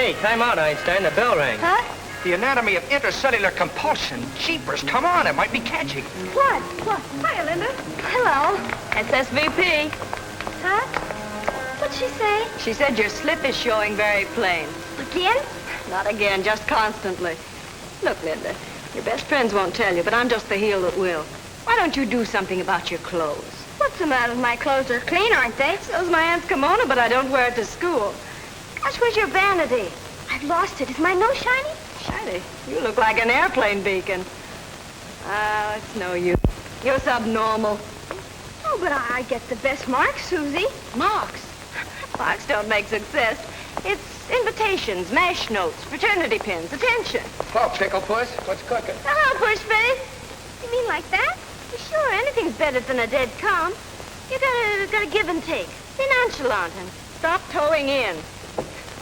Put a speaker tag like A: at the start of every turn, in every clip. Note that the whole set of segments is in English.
A: Hey, time out, Einstein. The bell rang.
B: Huh?
C: The anatomy of intercellular compulsion. Jeepers, come on, it might be catchy.
B: What? What? Hi, Linda. Hello.
D: SSVP.
B: Huh? What'd she say?
D: She said your slip is showing very plain.
B: Again?
D: Not again, just constantly. Look, Linda, your best friends won't tell you, but I'm just the heel that will. Why don't you do something about your clothes?
B: What's the matter with my clothes? They're clean, aren't they?
D: So's my aunt's kimono, but I don't wear it to school.
B: Gosh, where's your vanity? I've lost it. Is my nose shiny?
D: Shiny, you look like an airplane beacon. Oh, it's no use. You're subnormal.
B: Oh, but I get the best marks, Susie.
D: Marks. Marks don't make success. It's invitations, mash notes, fraternity pins, attention.
C: Oh, Pickle Puss, what's cooking?
B: Hello, Pushface. You mean like that? Well, sure, anything's better than a dead calm. You gotta give and take.
D: Be nonchalant and stop towing in.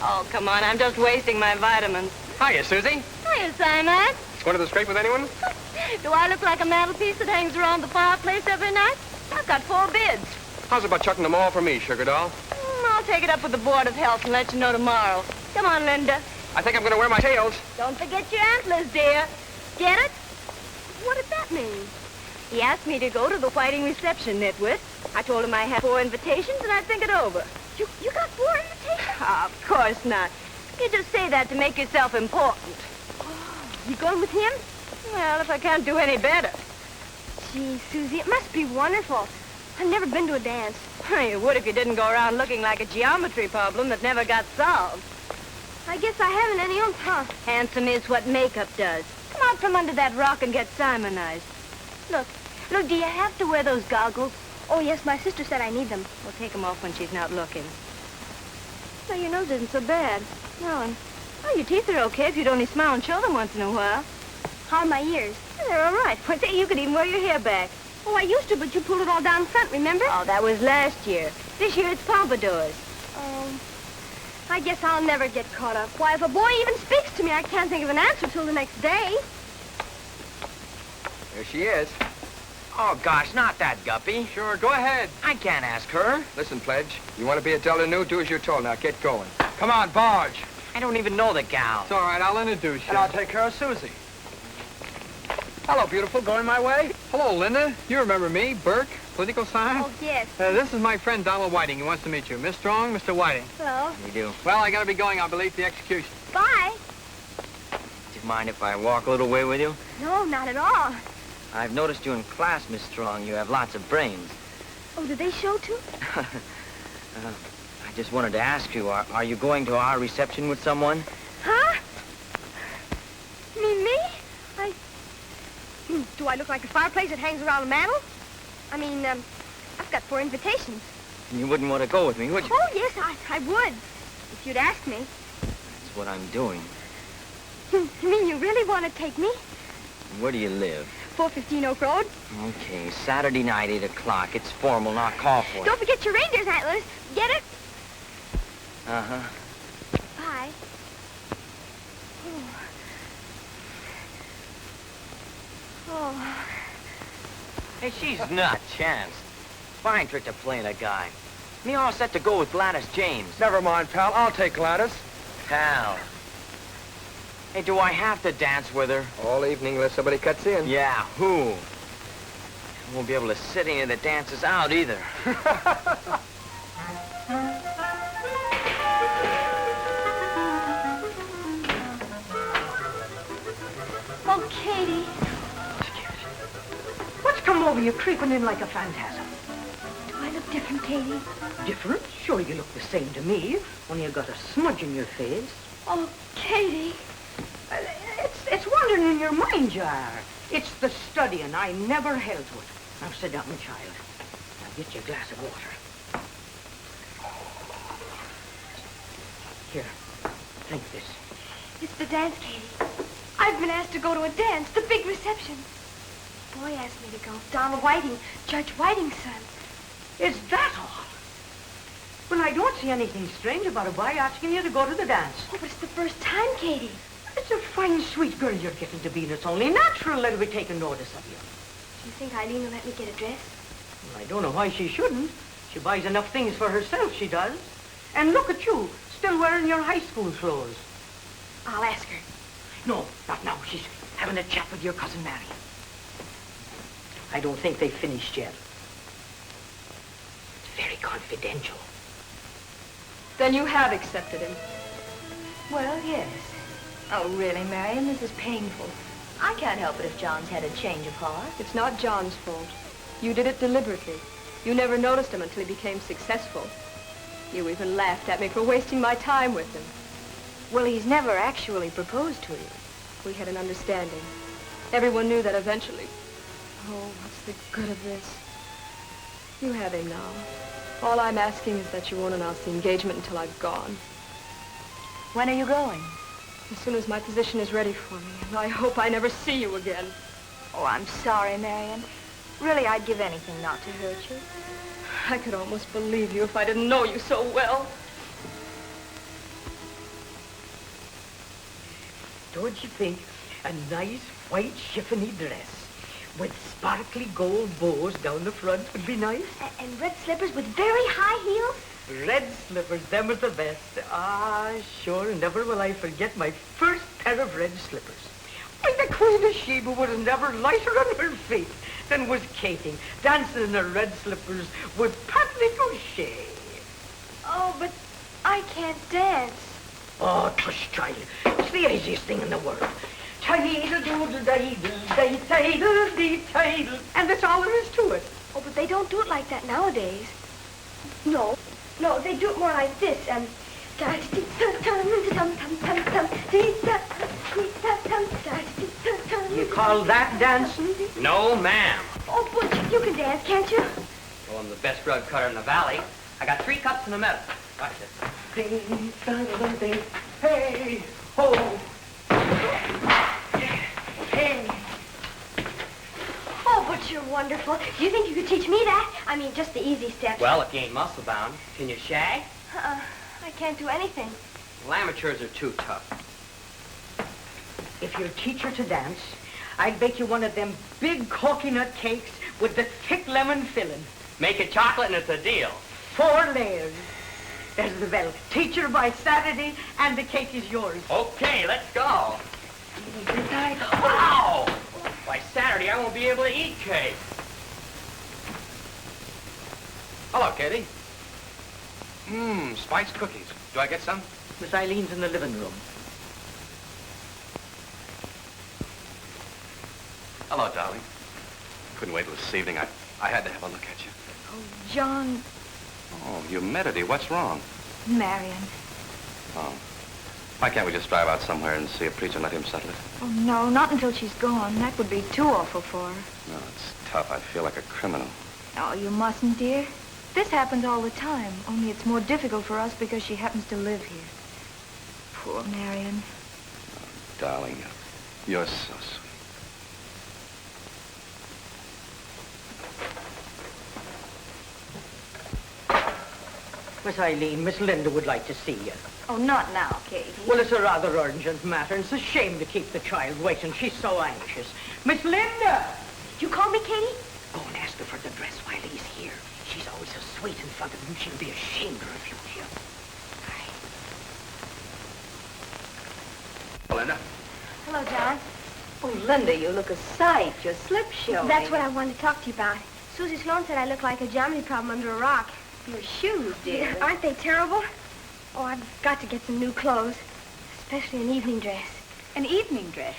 D: Oh, come on, I'm just wasting my vitamins.
C: Hiya, Susie.
B: Hiya, Simon.
C: Going to the scrape with anyone?
D: Do I look like a mantelpiece that hangs around the fireplace every night? I've got 4 bids.
C: How's about chucking them all for me, sugar doll?
D: I'll take it up with the Board of Health and let you know tomorrow. Come on, Linda.
C: I think I'm going to wear my tails.
D: Don't forget your antlers, dear. Get it?
B: What did that mean?
D: He asked me to go to the Whiting reception, Nitwit. I told him I had 4 invitations and I'd think it over.
B: You got 4 invitations?
D: Oh, of course not. You just say that to make yourself important.
B: You going with him?
D: Well, if I can't do any better.
B: Gee, Susie, it must be wonderful. I've never been to a dance.
D: You would if you didn't go around looking like a geometry problem that never got solved.
B: I guess I haven't any oomph, huh?
D: Handsome is what makeup does. Come out from under that rock and get Simonized. Look, do you have to wear those goggles?
B: Oh, yes, my sister said I need them.
D: We'll take them off when she's not looking. Well, your nose isn't so bad. No, and your teeth are okay if you'd only smile and show them once in a while.
B: How are my ears?
D: They're all right. One day you could even wear your hair back.
B: Oh, I used to, but you pulled it all down front, remember?
D: Oh, that was last year. This year it's pompadours.
B: I guess I'll never get caught up. Why, if a boy even speaks to me, I can't think of an answer till the next day.
C: There she is.
A: Oh, gosh, not that guppy.
C: Sure, go ahead.
A: I can't ask her.
C: Listen, Pledge, you want to be a Delta Nu, do as you're told. Now, get going. Come on, barge.
A: I don't even know the gal.
C: It's all right, I'll introduce you.
E: And I'll take care of Susie.
C: Hello, beautiful. Going my way? Hello, Linda. You remember me, Burke, political science?
B: Oh, yes.
C: This is my friend Donald Whiting. He wants to meet you. Miss Strong, Mr. Whiting.
B: Hello.
A: You do.
C: Well, I gotta be going. I'll be late for the execution.
B: Bye.
A: Do you mind if I walk a little way with you?
B: No, not at all.
A: I've noticed you in class, Miss Strong. You have lots of brains.
B: Oh, do they show, too?
A: I just wanted to ask you, are you going to our reception with someone?
B: Huh? You mean me? Do I look like a fireplace that hangs around a mantel? I mean, I've got 4 invitations.
A: You wouldn't want to go with me, would you?
B: Oh, yes, I would. If you'd ask me.
A: That's what I'm doing.
B: You mean you really want to take me?
A: Where do you live?
B: 415 Oak Road.
A: Okay, Saturday night, 8 o'clock. It's formal, not call for it.
B: Don't forget your reindeer's antlers. Get it?
A: Uh-huh.
B: Bye. Oh.
A: Hey, she's not chanced. Fine trick to playing a guy. Me all set to go with Gladys James.
E: Never mind, pal. I'll take Gladys.
A: Pal. Hey, do I have to dance with her?
C: All evening unless somebody cuts in.
A: Yeah, who? I won't be able to sit any of the dances out either.
B: Oh, Katie.
F: What's come over you creeping in like a phantasm?
B: Do I look different, Katie?
F: Different? Sure, you look the same to me, only you got a smudge in your face.
B: Oh, Katie.
F: It's wandering in your mind, you are. It's the studying. I never held to it. Now sit down, my child. Now get you a glass of water. Here, drink this.
B: It's the dance, Katie. I've been asked to go to a dance, the big reception. The boy asked me to go. Donald Whiting, Judge Whiting's son.
F: Is that all? Well, I don't see anything strange about a boy asking you to go to the dance.
B: Oh, but it's the first time, Katie.
F: It's a fine, sweet girl you're getting to be, and it's only natural that we take notice of you.
B: Do you think Eileen will let me get a dress?
F: Well, I don't know why she shouldn't. She buys enough things for herself, she does. And look at you, still wearing your high school clothes.
B: I'll ask her.
F: No, not now. She's having a chat with your cousin Marion. I don't think they've finished yet. It's very confidential.
D: Then you have accepted him.
G: Well, yes. Oh, really, Marion? This is painful. I can't help it if John's had a change of heart.
D: It's not John's fault. You did it deliberately. You never noticed him until he became successful. You even laughed at me for wasting my time with him.
G: Well, he's never actually proposed to you.
D: We had an understanding. Everyone knew that eventually. Oh, what's the good of this? You have him now. All I'm asking is that you won't announce the engagement until I've gone.
G: When are you going?
D: As soon as my position is ready for me, and I hope I never see you again.
G: Oh, I'm sorry, Marion. Really, I'd give anything not to hurt you.
D: I could almost believe you if I didn't know you so well.
F: Don't you think a nice white chiffony dress with sparkly gold bows down the front would be nice?
B: And red slippers with very high heels?
F: Red slippers, them are the best. Ah, sure, never will I forget my first pair of red slippers. Why, the Queen of Sheba was never lighter on her feet than was Katie, dancing in her red slippers with Pat Ricochet.
B: Oh, but I can't dance.
F: Oh, tush, child. It's the easiest thing in the world. Tidle-doodle-diddle-day-tidle-dee-tidle. And that's all there is to it.
B: Oh, but they don't do it like that nowadays. No, they do it more like this, and...
F: You call that dancing?
A: No, ma'am.
B: Oh, Butch, you can dance, can't you?
A: Well, I'm the best rug cutter in the valley. I got 3 cups in the medal. Watch this.
F: Ding, ding, ding. Hey, ho. Hey.
B: Oh, Butch, you're wonderful. Do you think you could teach me that? I mean, just the easy steps.
A: Well, if you ain't muscle bound, can you shag?
B: I can't do anything.
A: Well, amateurs are too tough.
F: If you're a teacher to dance, I'd bake you one of them big coconut cakes with the thick lemon filling.
A: Make it chocolate and it's a deal.
F: 4 layers. There's the bell. Teacher by Saturday, and the cake is yours.
A: Okay, let's go. Wow! By Saturday, I won't be able to eat cake.
E: Hello, Katie. Spiced cookies. Do I get some?
F: Miss Eileen's in the living room.
E: Hello, darling. Couldn't wait till this evening. I had to have a look at you.
G: Oh, John,
E: Oh, humidity. What's wrong?
G: Marion.
E: Oh. Why can't we just drive out somewhere and see a preacher and let him settle it?
G: Oh, no, not until she's gone. That would be too awful for her.
E: No, it's tough. I feel like a criminal.
G: Oh, you mustn't, dear. This happens all the time, only it's more difficult for us because she happens to live here. Poor Marion.
E: Darling, you're so sweet.
F: Miss Eileen, Miss Linda would like to see you.
G: Oh, not now, Katie.
F: Well, it's a rather urgent matter, and it's a shame to keep the child waiting. She's so anxious. Miss Linda!
B: You call me, Katie?
F: Go and ask her for the dress while he's here. She's always so sweet in front of him. She'll be ashamed to refuse you.
E: Linda.
B: Hello, John.
G: Oh, Linda, you look a sight. Your slip's showing.
B: That's what I wanted to talk to you about. Susie Sloan said I look like a geometry problem under a rock.
G: Your shoes, dear.
B: Aren't they terrible? Oh, I've got to get some new clothes, especially an evening dress.
G: An evening dress.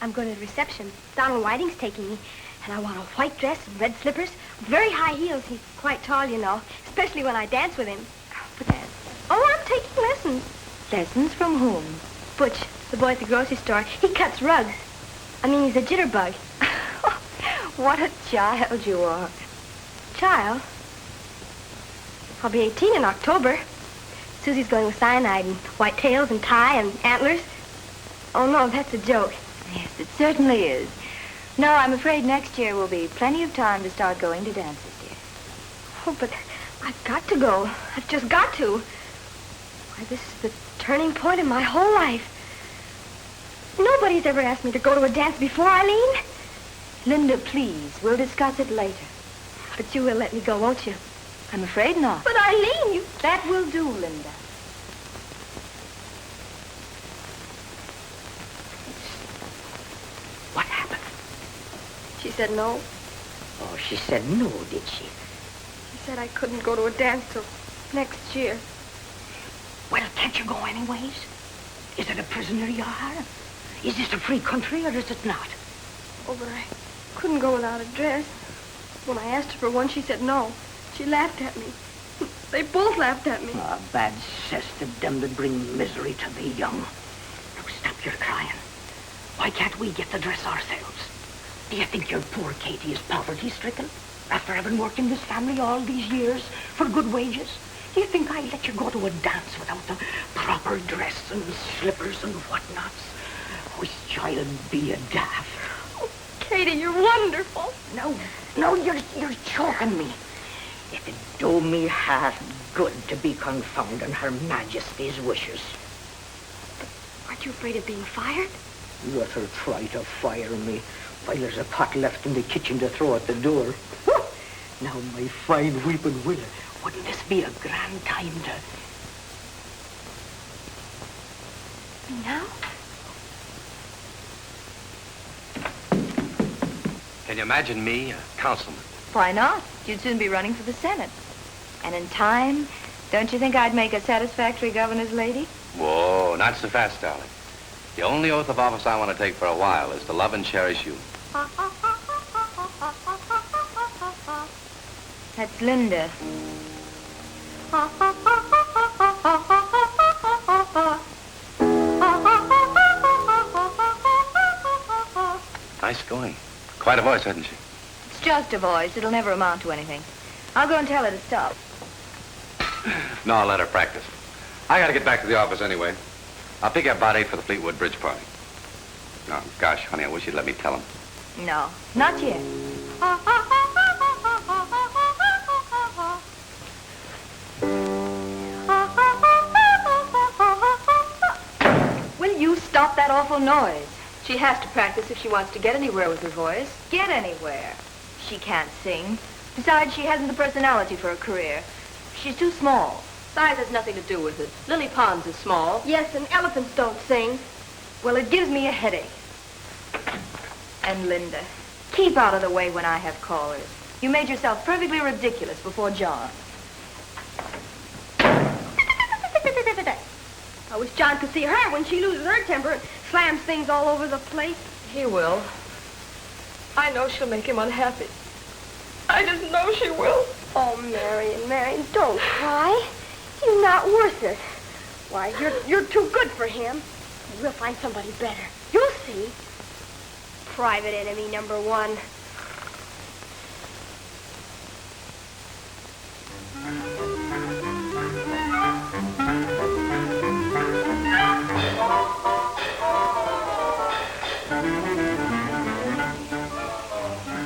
B: I'm going to the reception. Donald Whiting's taking me, and I want a white dress and red slippers, very high heels. He's quite tall, you know, especially when I dance with him. Oh, I'm taking lessons.
G: Lessons from whom?
B: Butch, the boy at the grocery store, he cuts rugs. I mean, he's a jitterbug.
G: What a child you are.
B: Child? I'll be 18 in October. Susie's going with cyanide and white tails and tie and antlers. Oh, no, that's a joke.
G: Yes, it certainly is. No, I'm afraid next year will be plenty of time to start going to dances, dear.
B: Oh, but I've got to go. I've just got to. Why, this is the turning point in my whole life. Nobody's ever asked me to go to a dance before, Eileen.
G: Linda, please, we'll discuss it later.
B: But you will let me go, won't you?
G: I'm afraid not.
B: But Eileen, you...
G: That will do, Linda.
B: She said no.
F: Oh, she said no, did she?
B: She said I couldn't go to a dance till next year.
F: Well, can't you go anyways? Is it a prisoner you are? Is this a free country or is it not?
B: Oh, but I couldn't go without a dress. When I asked her for one, she said no. She laughed at me. They both laughed at me.
F: Ah, bad cess to them that bring misery to the young. Now stop your crying. Why can't we get the dress ourselves? Do you think your poor Katie is poverty-stricken? After having worked in this family all these years for good wages? Do you think I'd let you go to a dance without the proper dress and slippers and whatnots? Wish child be a daft.
B: Oh, Katie, you're wonderful.
F: No, you're choking me. If it do me heart good to be confounding Her Majesty's wishes.
B: Aren't you afraid of being fired?
F: Let her try to fire me while there's a pot left in the kitchen to throw at the door. Now, my fine weeping willow, wouldn't this be a grand time to...
B: Now?
E: Can you imagine me, a councilman?
G: Why not? You'd soon be running for the Senate. And in time, don't you think I'd make a satisfactory governor's lady?
E: Whoa, not so fast, darling. The only oath of office I want to take for a while is to love and cherish you.
G: That's Linda.
E: Nice going. Quite a voice, hasn't she?
G: It's just a voice. It'll never amount to anything. I'll go and tell her to stop.
E: No, I'll let her practice. I gotta get back to the office anyway. I'll pick you up about 8 for the Fleetwood Bridge party. Oh, gosh, honey, I wish you'd let me tell him.
G: No, not yet.
D: Will you stop that awful noise? She has to practice if she wants to get anywhere with her voice.
G: Get anywhere. She can't sing. Besides, she hasn't the personality for a career. She's too small.
D: Size has nothing to do with it. Lily Pons is small.
B: Yes, and elephants don't sing.
G: Well, it gives me a headache. And Linda, keep out of the way when I have callers. You made yourself perfectly ridiculous before John.
B: I wish John could see her when she loses her temper and slams things all over the place.
D: He will. I know she'll make him unhappy. I just know she will.
B: Oh, Marion, don't cry. He's not worth it. Why, you're too good for him. We'll find somebody better. You'll see. Private enemy number 1.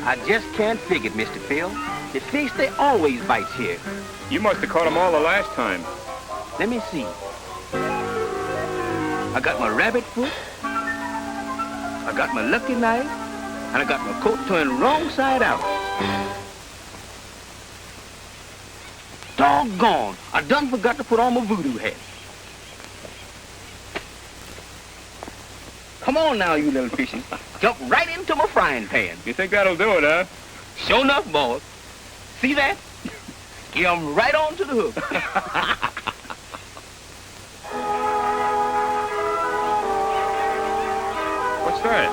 H: I just can't figure it, Mr. Phil. The fish, they always bites here.
I: You must have caught them all the last time.
H: Let me see. I got my rabbit foot, I got my lucky knife, and I got my coat turned wrong side out. Doggone! I done forgot to put on my voodoo hat. Come on now, you little fishy. Jump right into my frying pan.
I: You think that'll do it, huh?
H: Sure enough, boss. See that? Get 'em right on to the hook.
I: What's that?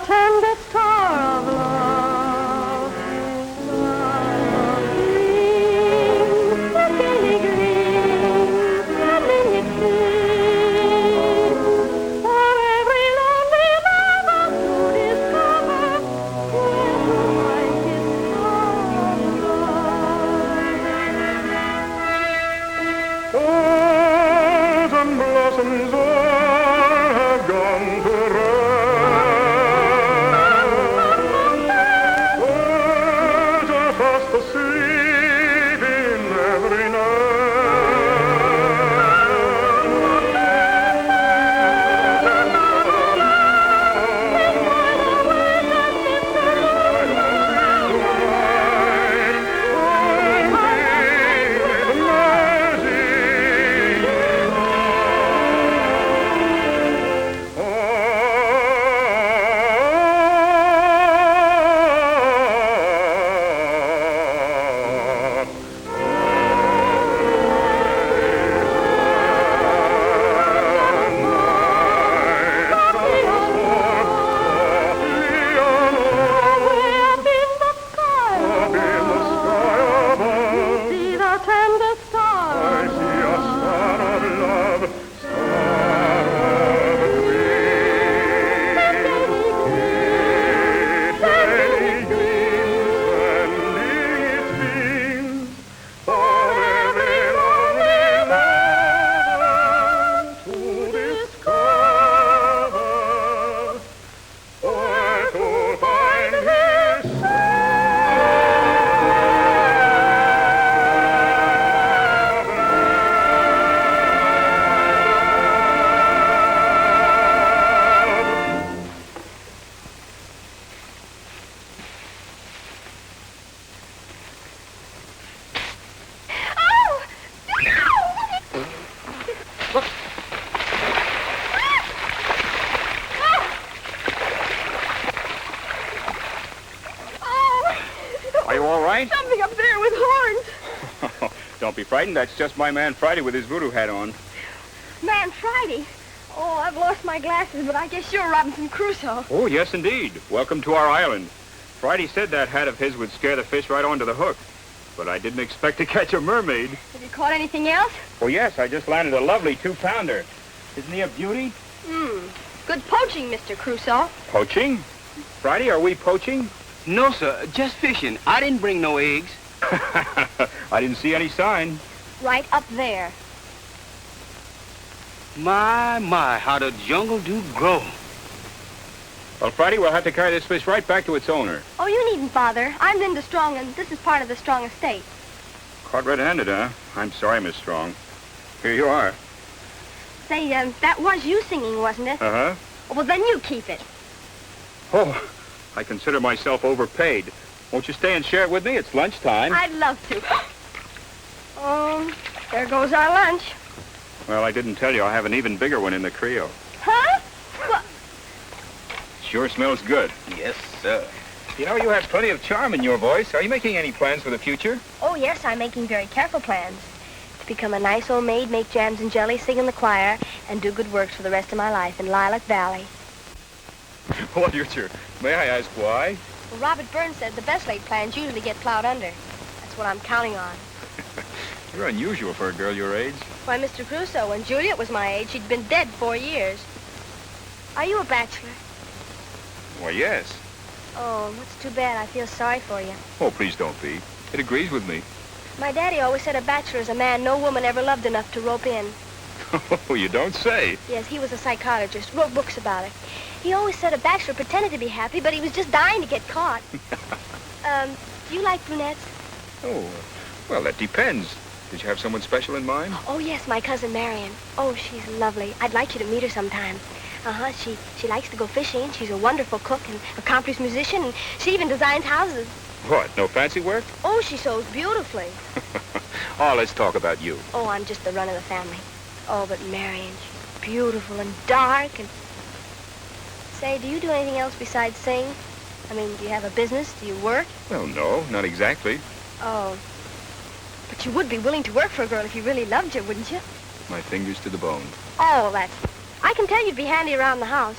B: Tender star of love.
I: right?
D: Something up there with horns.
I: Don't be frightened. That's just my man Friday with his voodoo hat on.
B: Man, Friday. Oh, I've lost my glasses, but I guess you're Robinson Crusoe.
I: Oh, yes, indeed. Welcome to our island. Friday said that hat of his would scare the fish right onto the hook. But I didn't expect to catch a mermaid.
B: Have you caught anything else?
I: Oh, yes, I just landed a lovely 2-pounder. Isn't he a beauty?
B: Good poaching, Mr. Crusoe.
I: Poaching? Friday, are we poaching?
H: No, sir. Just fishing. I didn't bring no eggs.
I: I didn't see any sign.
B: Right up there.
H: My, how the jungle do grow.
I: Well, Friday, we'll have to carry this fish right back to its owner.
B: Oh, you needn't bother. I'm Linda Strong, and this is part of the Strong estate.
I: Caught red-handed, huh? I'm sorry, Miss Strong. Here you are.
B: Say, that was you singing, wasn't it?
I: Uh-huh.
B: Well, then you keep it.
I: Oh, I consider myself overpaid. Won't you stay and share it with me? It's lunchtime.
B: I'd love to. Oh, there goes our lunch.
I: Well, I didn't tell you I'll have an even bigger one in the Creole.
B: Huh? Well,
I: Sure smells good.
H: Yes, sir.
I: You know, you have plenty of charm in your voice. Are you making any plans for the future?
B: oh, yes, I'm making very careful plans. To become a nice old maid, make jams and jelly, sing in the choir, and do good works for the rest of my life in Lilac Valley.
I: What future? May I ask why?
B: Well, Robert Burns said the best laid plans usually get plowed under. That's what I'm counting on.
I: You're unusual for a girl your age.
B: Why, Mr. Crusoe, when Juliet was my age, she'd been dead 4 years. Are you a bachelor?
I: Why, yes.
B: Oh, that's too bad. I feel sorry for you.
I: Oh, please don't be. It agrees with me.
B: My daddy always said a bachelor is a man no woman ever loved enough to rope in.
I: Oh, you don't say.
B: Yes, he was a psychologist, wrote books about it. He always said a bachelor pretended to be happy, but he was just dying to get caught. Do you like brunettes?
I: Oh, well, that depends. Did you have someone special in mind?
B: Oh, yes, my cousin Marion. Oh, she's lovely. I'd like you to meet her sometime. Uh-huh, she likes to go fishing. She's a wonderful cook and accomplished musician, and she even designs houses.
I: What, no fancy work?
B: Oh, she sews beautifully.
I: Oh, let's talk about you.
B: Oh, I'm just the run of the family. Oh, but Marion, she's beautiful and dark and... Say, do you do anything else besides sing? I mean, do you have a business? Do you work?
I: Well, no, not exactly.
B: Oh. But you would be willing to work for a girl if you really loved her, wouldn't you?
I: My fingers to the bone.
B: Oh, that's... I can tell you'd be handy around the house.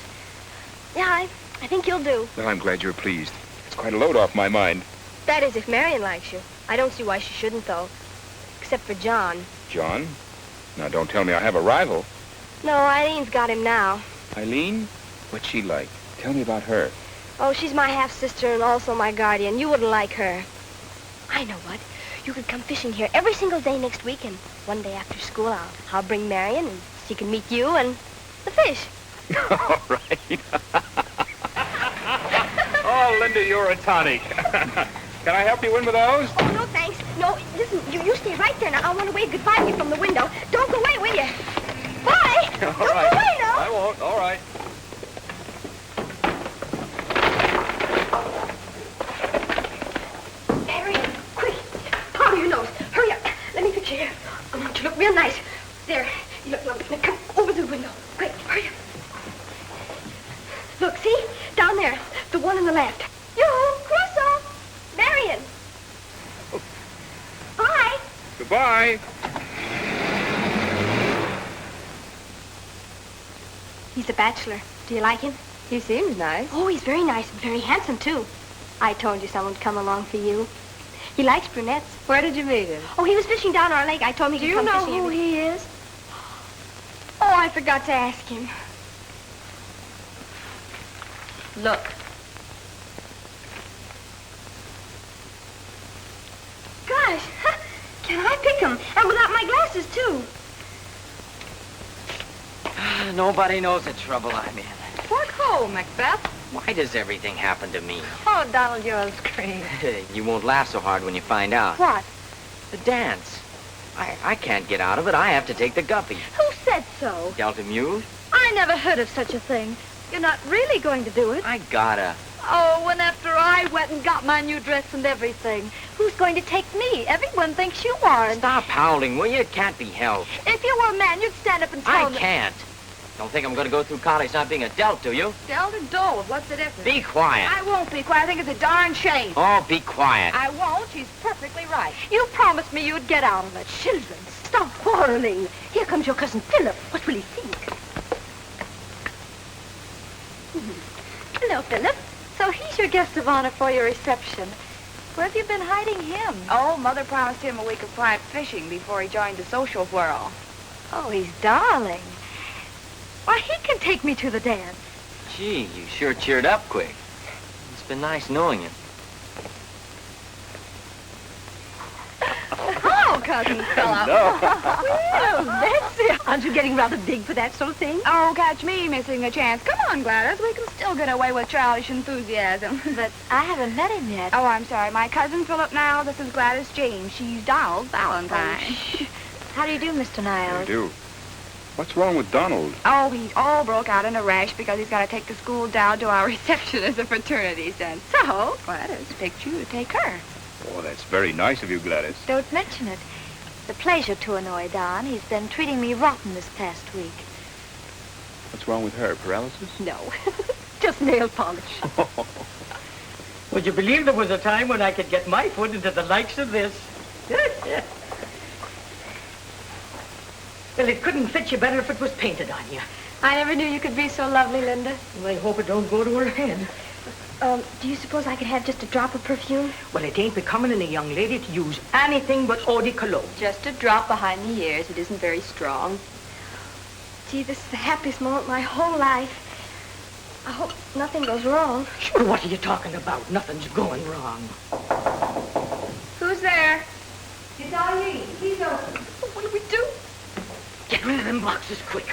B: Yeah, I think you'll do.
I: Well, I'm glad you're pleased. It's quite a load off my mind.
B: That is, if Marion likes you. I don't see why she shouldn't, though. Except for John.
I: John? Now, don't tell me I have a rival.
B: No, Eileen's got him now.
I: Eileen? What's she like? Tell me about her.
B: Oh, she's my half-sister and also my guardian. You wouldn't like her. I know what. You could come fishing here every single day next week, and one day after school, I'll bring Marion, and she can meet you and the fish.
I: All right. Oh, Linda, you're a tonic. Can I help you in with those?
B: Oh, no, thanks. No, listen, you stay right there now. I want to wave goodbye to you from the window. Don't go away, will you? Bye!
I: All
B: Don't
I: right.
B: go away now!
I: I won't. All right.
B: Marion, quick. Powder your nose. Hurry up. Let me fix your hair. I want you to look real nice. There. You look lovely. Now come over to the window. Quick, hurry up. Look, see? Down there. The one on the left. Yoo-hoo, Crusoe! Marion! Bye!
I: Goodbye.
B: He's a bachelor. Do you like him?
D: He seems nice.
B: Oh, he's very nice and very handsome, too. I told you someone would come along for you. He likes brunettes.
D: Where did you meet him?
B: Oh, he was fishing down our lake. I told him he
D: Do
B: could
D: you
B: come
D: know
B: fishing
D: who
B: every...
D: he is?
B: Oh, I forgot to ask him.
D: Look.
B: Gosh, can I pick him? And without my glasses, too.
A: Nobody knows the trouble I'm in.
D: What ho, Macbeth?
A: Why does everything happen to me?
D: Oh, Donald, you're a scream.
A: You won't laugh so hard when you find out.
B: What?
A: The dance. I can't get out of it. I have to take the guppy.
G: Who said so?
A: Delta Muse?
G: I never heard of such a thing. You're not really going to do it?
A: I gotta.
G: Oh, when after I went and got my new dress and everything. Who's going to take me? Everyone thinks you are. And
A: Stop howling, will you? It can't be helped.
G: if you were a man, you'd stand up and tell
A: I
G: me.
A: can't. Don't think I'm going to go through college not being a Delt, do you?
J: Delt or Dole? What's the difference?
A: Be quiet.
J: I won't be quiet. I think it's a darn shame.
A: Oh, be quiet.
J: I won't. She's perfectly right.
B: You promised me you'd get out of it. Children, stop quarreling. Here comes your cousin Philip. What will he think?
G: Hello, Philip. So he's your guest of honor for your reception. Where have you been hiding him?
J: Oh, Mother promised him a week of quiet fishing before he joined the social whirl.
G: Oh, he's darling. Why, he can take me to the dance.
A: Gee, you sure cheered up quick. It's been nice knowing you.
B: Oh, cousin Philip. Well, that's it. Aren't you getting rather big for that sort of thing?
J: Oh, catch me missing a chance. Come on, Gladys. We can still get away with childish enthusiasm.
G: But I haven't met him yet.
J: Oh, I'm sorry. My cousin Philip Niles. This is Gladys James. She's Donald Valentine.
G: How do you do, Mr. Niles?
I: I do. What's wrong with Donald?
J: Oh, he's all broke out in a rash because he's got to take the school down to our reception as a fraternity son. So, Gladys picked you to take her.
I: Oh, that's very nice of you, Gladys.
G: Don't mention it. It's a pleasure to annoy Don. He's been treating me rotten this past week.
I: What's wrong with her? Paralysis?
B: No, just nail polish.
F: Would you believe there was a time when I could get my foot into the likes of this? Well, it couldn't fit you better if it was painted on you.
B: I never knew you could be so lovely, Linda.
F: Well, I hope it don't go to her head.
B: Do you suppose I could have just a drop of perfume?
F: Well, it ain't becoming in a young lady to use anything but eau de cologne.
D: Just a drop behind the ears. It isn't very strong.
B: Gee, this is the happiest moment of my whole life. I hope nothing goes wrong.
F: Sure, what are you talking about? Nothing's going wrong.
J: Who's there?
B: It's Eileen. He's open.
F: What do we do? Get rid of them boxes quick.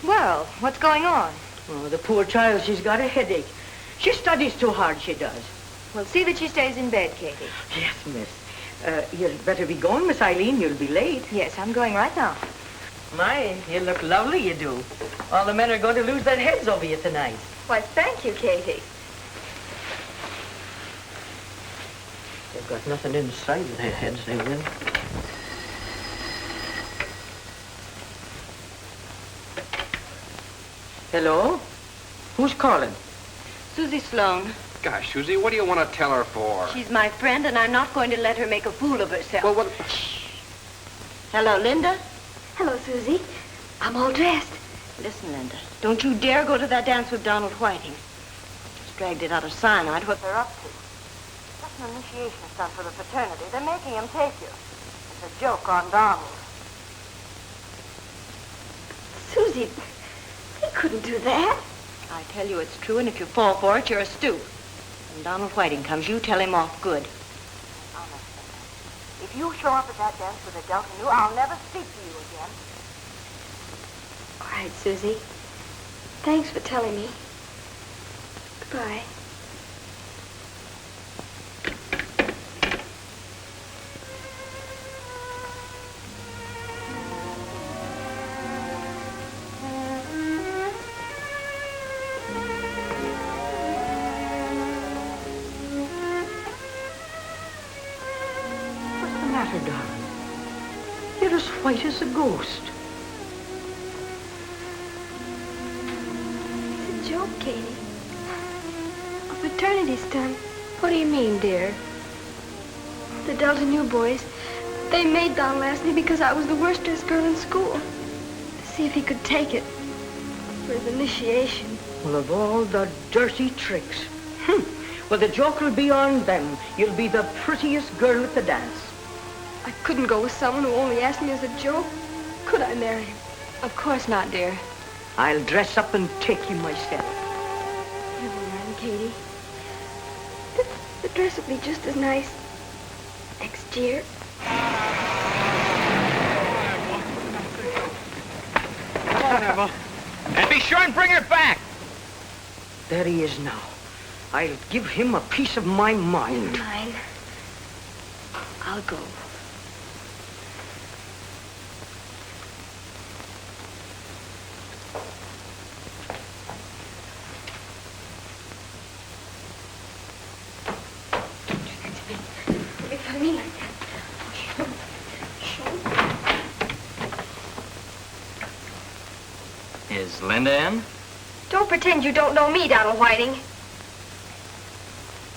G: Well, what's going on?
F: Oh, the poor child, she's got a headache. She studies too hard, she does.
G: Well, see that she stays in bed, Katie.
F: Yes, miss. You'd better be going, Miss Eileen. You'll be late.
G: Yes, I'm going right now.
F: My, you look lovely, you do. All the men are going to lose their heads over you tonight.
G: Why, thank you, Katie.
F: They've got nothing inside of their heads, they will. Hello? Who's calling?
K: Susie Sloan.
E: Gosh, Susie, what do you want to tell her for?
K: She's my friend, and I'm not going to let her make a fool of herself.
E: Well, what...
K: Hello, Linda?
B: Hello, Susie. I'm all dressed.
K: Listen, Linda, don't you dare go to that dance with Donald Whiting. Just dragged it out of cyanide, what they're up to. That's an initiation stunt for the fraternity. They're making him take you. It's a joke on Donald.
B: Susie, they couldn't do that.
K: I tell you it's true, and if you fall for it, you're a stoop. When Donald Whiting comes, you tell him off good. Honest, Linda. If you show up at that dance with a Delta Nu, I'll never speak to you again.
B: All right, Susie. Thanks for telling me. Goodbye.
F: What's the matter, darling? You're as white as a ghost.
B: It's a joke, Katie. A fraternity stunt. What do you mean, dear? The Delta Nu boys, they made Don last night because I was the worstest girl in school. To see if he could take it for his initiation.
F: Well, of all the dirty tricks. Well, the joke will be on them. You'll be the prettiest girl at the dance.
B: I couldn't go with someone who only asked me as a joke. Could I marry him?
D: Of course not, dear.
F: I'll dress up and take you myself.
B: Never mind, Katie. The dress will be just as nice next year.
A: And be sure and bring her back.
F: There he is now. I'll give him a piece of my mind.
B: Mine. I'll go.
A: Is Linda in?
B: Don't pretend you don't know me, Donald Whiting.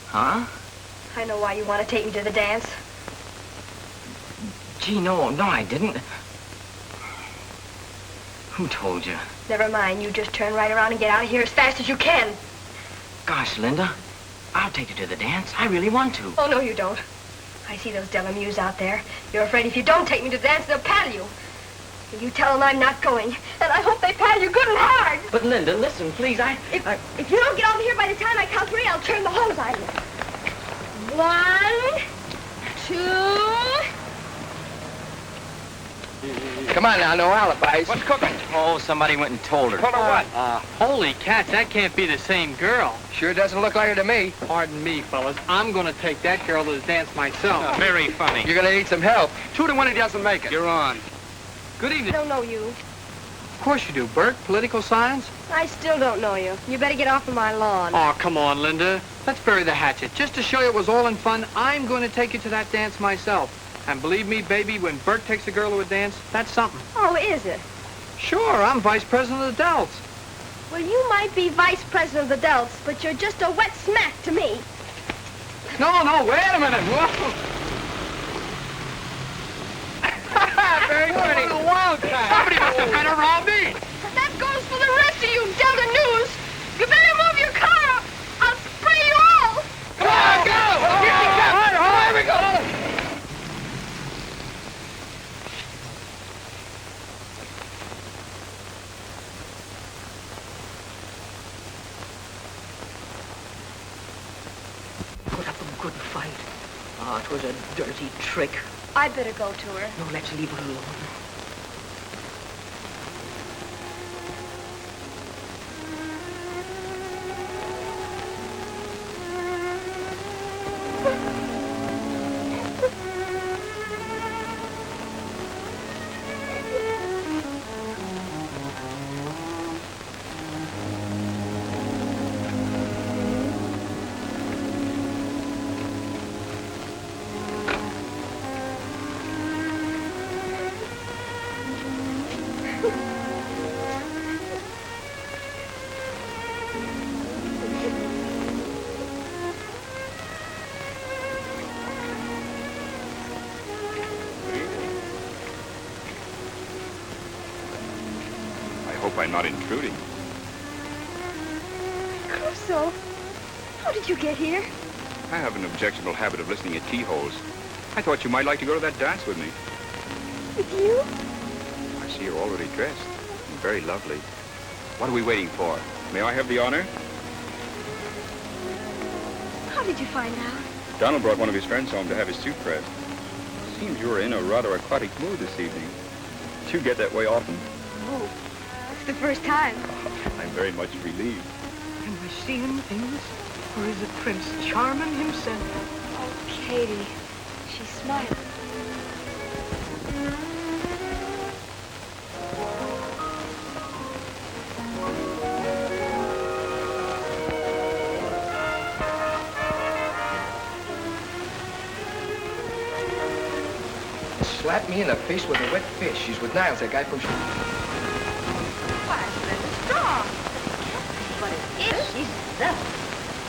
A: Huh?
B: I know why you want to take me to the dance.
A: Gee, no, I didn't. Who told you?
B: Never mind, you just turn right around and get out of here as fast as you can.
A: Gosh, Linda, I'll take you to the dance. I really want to.
B: Oh, no, you don't. I see those Delamues out there. You're afraid if you don't take me to the dance, they'll paddle you. And you tell them I'm not going. And I hope they paddle you good and hard.
A: But Linda, listen, please,
B: If you don't get over here by the time I count 3, I'll turn the hose on you. 1, 2...
C: Come on now, no alibis.
I: What's cooking?
A: Oh, somebody went and told her.
I: Told her what?
C: Holy cats, that can't be the same girl. Sure doesn't look like her to me. Pardon me, fellas. I'm gonna take that girl to the dance myself.
I: Very funny.
C: You're gonna need some help. 2 to 1 he doesn't make it. You're on. Good
B: I
C: evening.
B: don't know you.
C: Of course you do, Burke. Political science?
B: I still don't know you. You better get off of my lawn.
C: Oh, come on, Linda. Let's bury the hatchet. Just to show you it was all in fun, I'm going to take you to that dance myself. And believe me, baby, when Burke takes a girl to a dance, that's something.
B: Oh, is it?
C: Sure, I'm vice president of the Delts.
B: Well, you might be vice president of the Delts, but you're just a wet smack to me.
C: No, wait a minute. Whoa. Very pretty. What a wildcat. Somebody must have better rob me.
B: That goes for the rest of you, Delta News. You better move your car. I'll spray you all.
C: Come on, go. Here we go.
F: Put up a good fight. Oh, it was a dirty trick.
B: I'd better go to her.
F: No, let's leave her alone.
I: I hope I'm not intruding.
B: Crusoe, how did you get here?
I: I have an objectionable habit of listening at keyholes. I thought you might like to go to that dance with me.
B: With you?
I: I see you're already dressed. And very lovely. What are we waiting for? May I have the honor?
B: How did you find out?
I: Donald brought one of his friends home to have his suit pressed. Seems you were in a rather aquatic mood this evening. Do you get that way often?
B: Oh, it's the first time.
I: I'm very much relieved.
F: Am I seeing things? Or is it Prince Charming himself?
B: Oh, Katie, she's smiling.
C: Slapped me in the face with a wet fish. She's with Niles, that guy from...
K: Why, Linda, strong. But it is. She's lovely.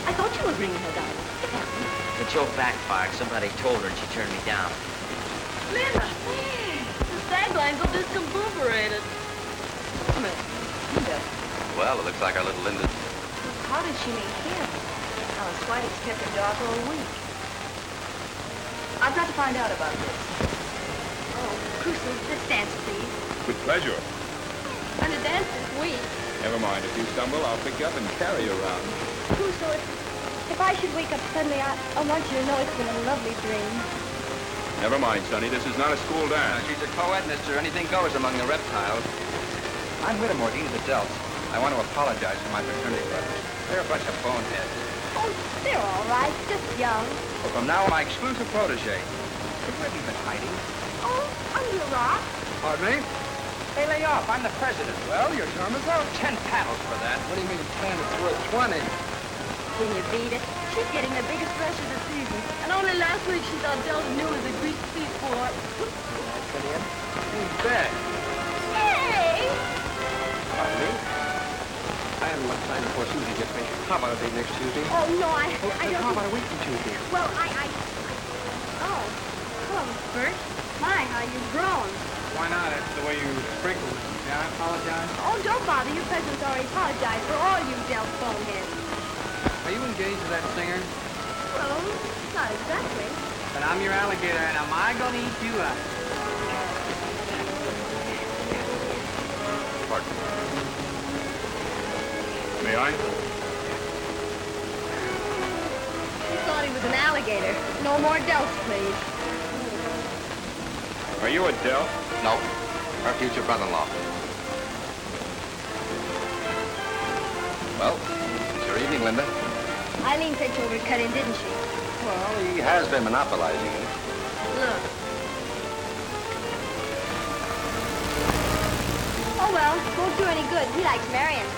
K: I thought you were bringing her down.
A: The joke backfired. Somebody told her and she turned me down.
K: Linda, the taglines are discombobulated. Come here. Linda,
E: Well, it looks like our little Linda.
B: How did she meet him? Alice Whiting's kept him dark all week. I've got to find out about this. Oh, Crusoe, this dance, please.
I: With pleasure.
B: And the dance this week.
I: Never mind. If you stumble, I'll pick you up and carry you around.
B: Crusoe, if I should wake up suddenly, I want you to know it's been a lovely dream.
I: Never mind, Sonny. This is not a school dance.
E: She's a co-ed, mister. Anything goes among the reptiles. I'm Whittemore, Dean of the Delts. I want to apologize for my fraternity brothers. They're a bunch of boneheads.
B: Oh, they're all right, just young.
E: Well, from now on, my exclusive protege. Where have you been hiding?
B: Oh, under a rock.
E: Pardon me? Hey, lay off. I'm the president. Well, your term is out. 10 paddles for that.
C: What do you mean 10? It's worth 20.
B: Can you beat it? She's getting the biggest rush of the season. And only last week she thought Delta knew as a greased seaport.
C: Who's that?
B: Hey!
E: Pardon me?
C: time before Susie gets me. How about a date next Tuesday?
B: Oh, no, I
C: How
B: don't...
C: about a week from Tuesday?
B: Well, Oh, hello, Bert. My, how you've grown.
C: Why not? That's the way you sprinkled it. Yeah, I apologize.
B: Oh, don't bother. Your president's already apologized for all you dealt boneheads.
C: Are you engaged to that singer?
B: Well, not exactly.
C: But I'm your alligator, and am I gonna eat you up?
I: Pardon. May I?
B: He thought he was an alligator. No more delts, please.
I: Are you Adele?
E: No, our future brother-in-law. Well, it's your evening, Linda.
B: Eileen said you were cut in, didn't she?
E: Well, he has been monopolizing it.
B: Look. Oh, well, won't do any good. He likes Marion.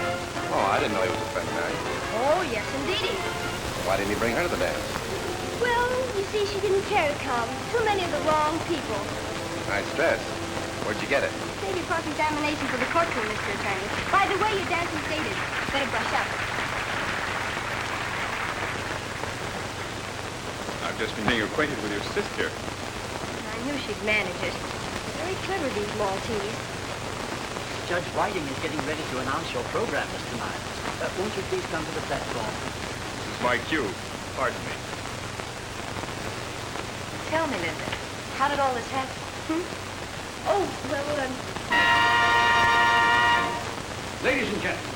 E: Oh, I didn't know he was a friend of Mary.
B: Oh, yes, indeedy.
E: Why didn't he bring her to the dance?
B: Well, you see, she didn't care to come. Too many of the wrong people.
E: Nice dress. Where'd you get it?
B: Maybe cross-examination for the courtroom, Mr. Attorney. By the way, your dancing's dated. Better brush up.
I: I've just been getting acquainted with your sister.
B: I knew she'd manage it. Very clever, these Maltese.
L: Judge Whiting is getting ready to announce your program, Mr. Miles. Won't you please come to the platform?
I: This is my cue. Pardon me.
G: Tell me, Linda, how did all this happen?
B: Oh, well,
M: Ladies and gentlemen,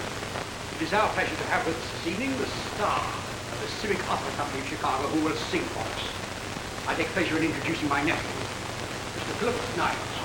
M: it is our pleasure to have with us this evening the star of the Civic Opera Company of Chicago who will sing for us. I take pleasure in introducing my nephew, Mr. Philip Niles.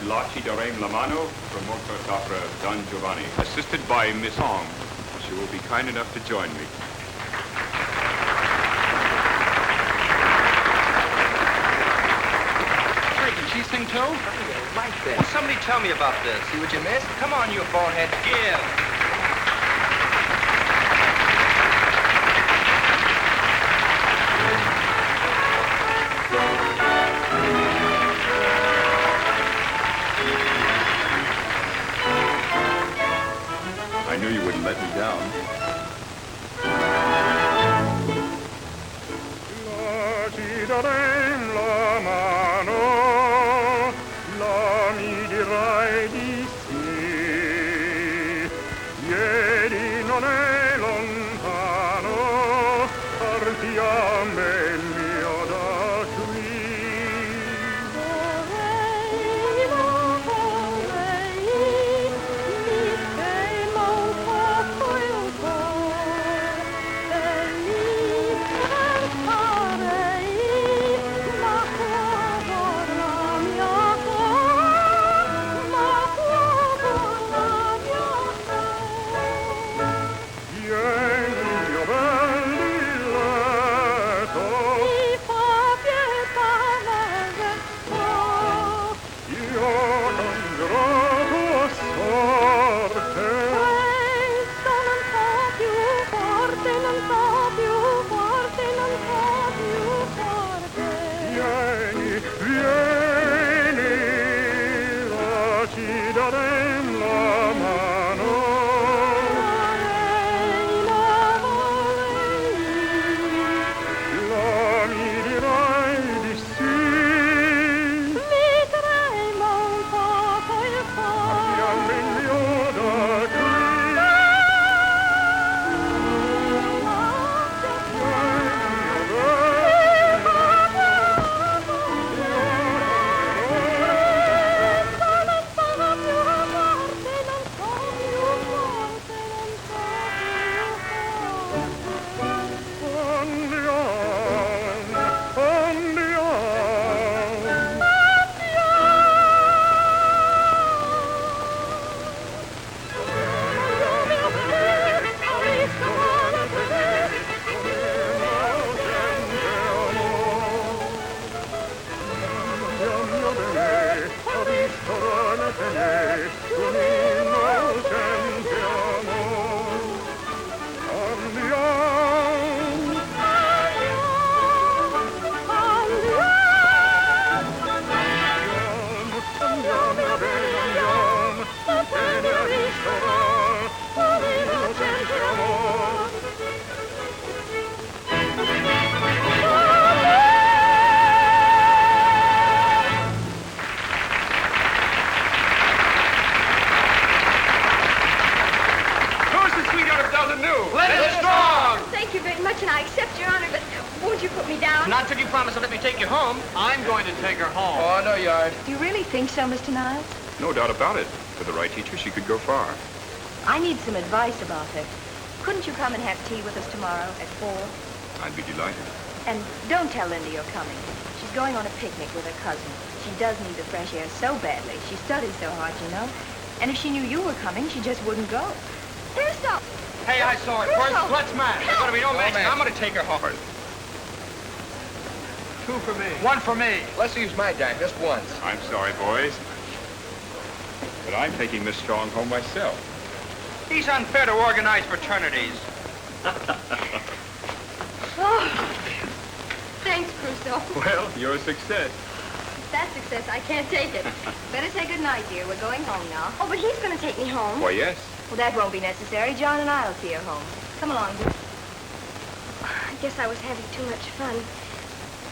I: Laci Dorem La Mano from Mozart's opera Don Giovanni, assisted by Miss Hong. She will be kind enough to join me.
C: Hey, did she sing too?
N: Like this. Well, somebody tell me about this. See what you missed? Come on, you bonehead, give.
I: let me down. La ci darem la mano, la mi dirai di sì. Ieri non è lontano, partiamo bel mio da qui.
G: So, Mr. Niles?
I: No doubt about it. With the right teacher, she could go far.
G: I need some advice about her. Couldn't you come and have tea with us tomorrow at 4?
I: I'd be delighted.
G: And don't tell Linda you're coming. She's going on a picnic with her cousin. She does need the fresh air so badly. She studies so hard, you know. And if she knew you were coming, she just wouldn't go. Crusoe!
C: Hey, I saw it first. Let's match. There's going to be no match. I'm going to take her home. 2 for me. 1 for me.
N: Let's use my dime just once.
I: I'm sorry, boys. But I'm taking Miss Strong home myself.
C: He's unfair to organized fraternities.
B: Oh, thanks, Crusoe.
I: Well, you're a success.
B: That success, I can't take it.
G: Better say goodnight, dear. We're going home now.
B: Oh, but he's going to take me home.
I: Why, yes.
G: Well, that won't be necessary. John and I'll see you home. Come along, dear.
B: I guess I was having too much fun.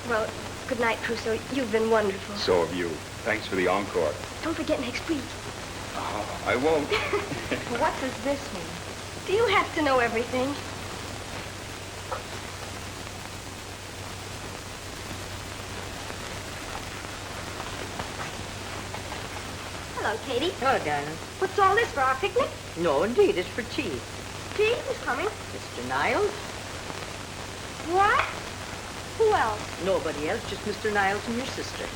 B: Well, good night, Crusoe. You've been wonderful.
I: So have you. Thanks for the encore.
B: Don't forget next week.
I: Oh, I won't.
G: What does this mean?
B: Do you have to know everything? Hello, Katie.
F: Hello, darling.
B: What's all this for our picnic?
F: No, indeed, it's for tea.
B: Tea? Who's coming?
F: Mr. Niles?
B: What? Who else?
F: Nobody else, just Mr. Niles and your sister.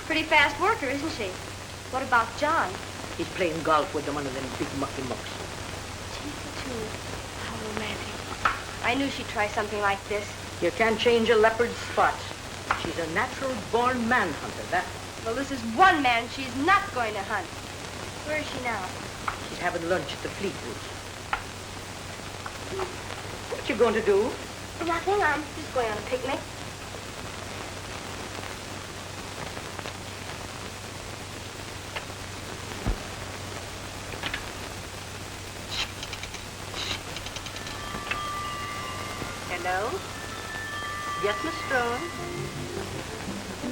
B: Pretty fast worker, isn't she? What about John?
F: He's playing golf with one of them big mucky mucks.
B: Too. How romantic. I knew she'd try something like this.
F: You can't change a leopard's spots. She's a natural-born manhunter, that.
B: Well, this is one man she's not going to hunt. Where is she now?
F: She's having lunch at the Fleetwoods. What you going to do?
B: Nothing. I'm just going on a picnic.
K: Hello? Yes, Miss Strong?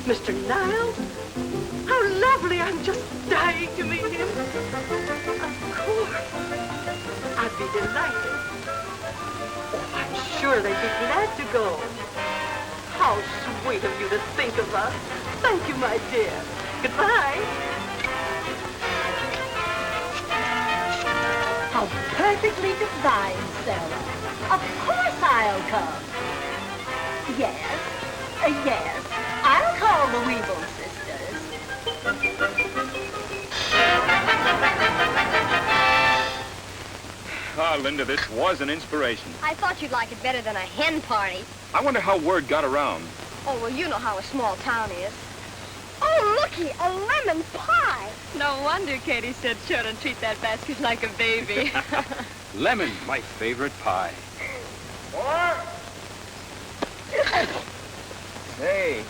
K: Mr. Niles? How lovely! I'm just dying to meet him. Of course. I'd be delighted. Oh, I'm sure they'd be glad to go. How sweet of you to think of us. Thank you, my dear. Goodbye.
N: How perfectly divine, Sarah. Of course I'll come. Yes, yes. I'll call the Weeble sisters.
I: Ah, Linda, this was an inspiration.
B: I thought you'd like it better than a hen party.
I: I wonder how word got around.
B: Oh, well, you know how a small town is. Oh, looky, a lemon pie.
D: No wonder Katie said sure to treat that basket like a baby.
E: Lemon, my favorite pie.
I: Hey,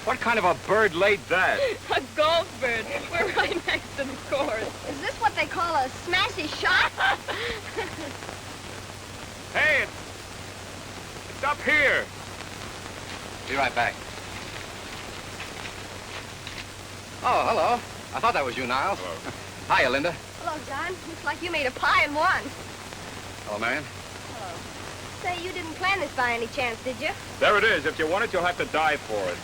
I: what kind of a bird laid that?
D: A golf bird. We're right next to the course.
B: Is this what they call a smashy shot?
I: Hey, it's up here.
E: Be right back. Oh, hello. I thought that was you, Niles.
I: Hello.
E: Hiya, Linda.
B: Hello, John. Looks like you made a pie in one.
E: Hello, Marion.
B: Hello. Say, you didn't plan this by any chance, did you?
I: There it is. If you want it, you'll have to die for it.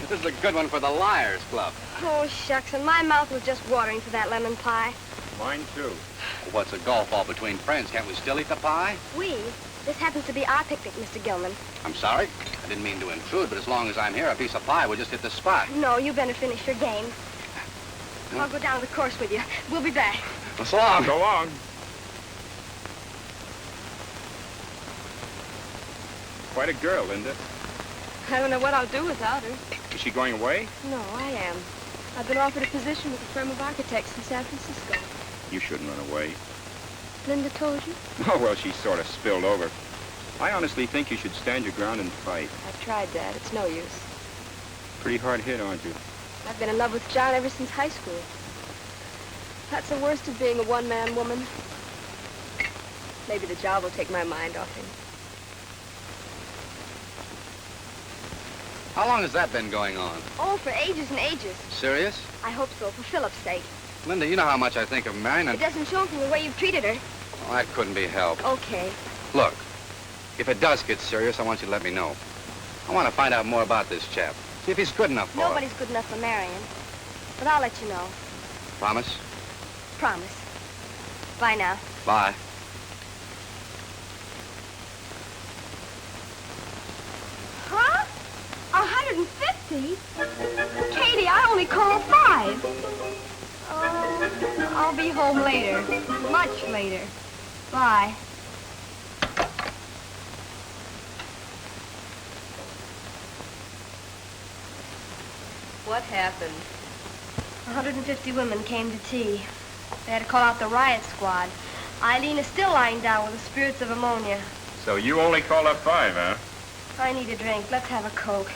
E: This is a good one for the Liars Club.
B: Oh, shucks, and my mouth was just watering for that lemon pie.
I: Mine, too.
E: What's a golf ball between friends? Can't we still eat the pie?
B: We? This happens to be our picnic, Mr. Gilman.
E: I'm sorry. I didn't mean to intrude, but as long as I'm here, a piece of pie will just hit the spot.
B: No, you better finish your game. I'll go down to the course with you. We'll be back.
E: Well, so long.
I: So long. Quite a girl, Linda.
D: I don't know what I'll do without her.
I: Is she going away?
D: No, I am. I've been offered a position with a firm of architects in San Francisco.
I: You shouldn't run away.
D: Linda told you?
I: Oh, well, she sort of spilled over. I honestly think you should stand your ground and fight.
D: I've tried that. It's no use.
I: Pretty hard hit, aren't you?
D: I've been in love with John ever since high school. That's the worst of being a one-man woman. Maybe the job will take my mind off him.
E: How long has that been going on?
B: Oh, for ages and ages.
E: Serious?
B: I hope so, for Philip's sake.
E: Linda, you know how much I think of Marion, and...
B: It doesn't show from the way you've treated her.
E: Oh, that couldn't be helped.
B: Okay.
E: Look, if it does get serious, I want you to let me know. I want to find out more about this chap. See if he's good enough for her.
B: Nobody's good enough for Marion. But I'll let you know.
E: Promise?
B: Promise. Bye now.
E: Bye.
B: Huh? 150? Katie, I only called 5. Oh, I'll be home later. Much later. Bye.
D: What happened?
B: 150 women came to tea. They had to call out the riot squad. Eileen is still lying down with the spirits of ammonia.
I: So you only called up 5, huh?
B: I need a drink. Let's have a Coke.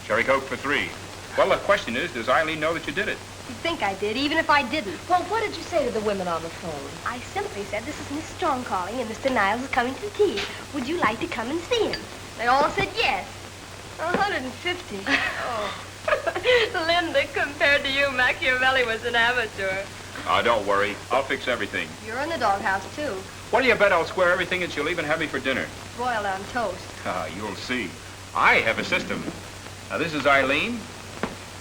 I: Cherry Coke for 3. Well, the question is, does Eileen know that you did it?
B: You'd think I did, even if I didn't.
N: Well, what did you say to the women on the phone?
B: I simply said, this is Miss Strong calling, and Mr. Niles is coming to tea. Would you like to come and see him? They all said yes. 150.
D: Oh. Linda, compared to you, Machiavelli was an amateur.
I: Oh, don't worry. I'll fix everything.
B: You're in the doghouse, too.
I: What do you bet I'll square everything and she'll even have me for dinner?
B: Broiled on toast.
I: Ah, you'll see. I have a system. Now, this is Eileen.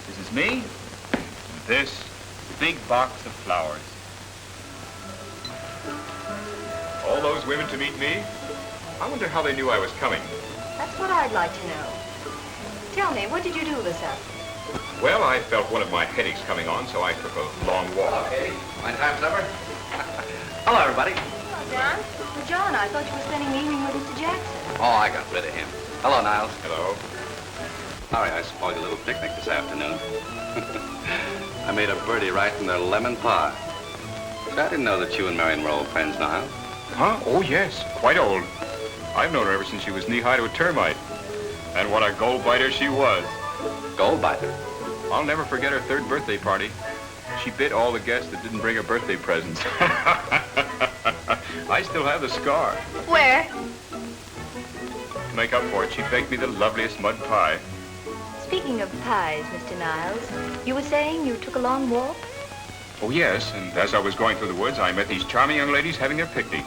I: This is me. And this big box of flowers. All those women to meet me? I wonder how they knew I was coming.
N: That's what I'd like to know. Tell me, what did you do this afternoon?
I: Well, I felt one of my headaches coming on, so I took a long walk.
E: Hello, Katie. Mind time supper? Hello, everybody.
N: Hello, John. Well, John, I thought you were spending the evening with Mr. Jackson.
E: Oh, I got rid of him. Hello, Niles.
I: Hello.
E: Sorry, I spoiled your little picnic this afternoon. I made a birdie right from their lemon pie. I didn't know that you and Marion were old friends, Niles.
I: Huh? Oh, yes. Quite old. I've known her ever since she was knee-high to a termite. And what a gold-biter she was.
E: Gold-biter?
I: I'll never forget her 3rd birthday party. She bit all the guests that didn't bring her birthday presents. I still have the scar.
B: Where?
I: to make up for it, she baked me the loveliest mud pie.
G: Speaking of pies, Mr. Niles, you were saying you took a long walk?
I: Oh, yes, and as I was going through the woods, I met these charming young ladies having their picnic.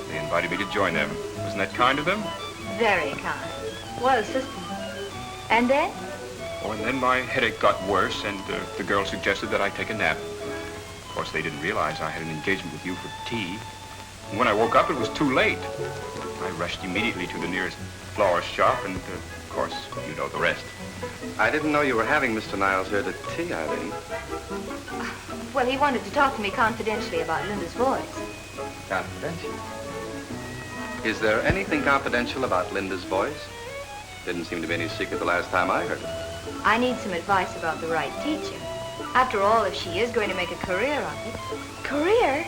I: They invited me to join them. Wasn't that kind of them?
G: Very kind. Well, sister. And then?
I: Oh, and then my headache got worse, and the girl suggested that I take a nap. Of course, they didn't realize I had an engagement with you for tea. And when I woke up, it was too late. I rushed immediately to the nearest florist shop, and, of course, you know the rest.
E: I didn't know you were having Mr. Niles here to tea, Eileen.
G: Well, he wanted to talk to me confidentially about Linda's voice.
E: Confidential? Is there anything confidential about Linda's voice? Didn't seem to be any secret the last time I heard it.
G: I need some advice about the right teacher. After all, if she is going to make a career of it.
B: Career?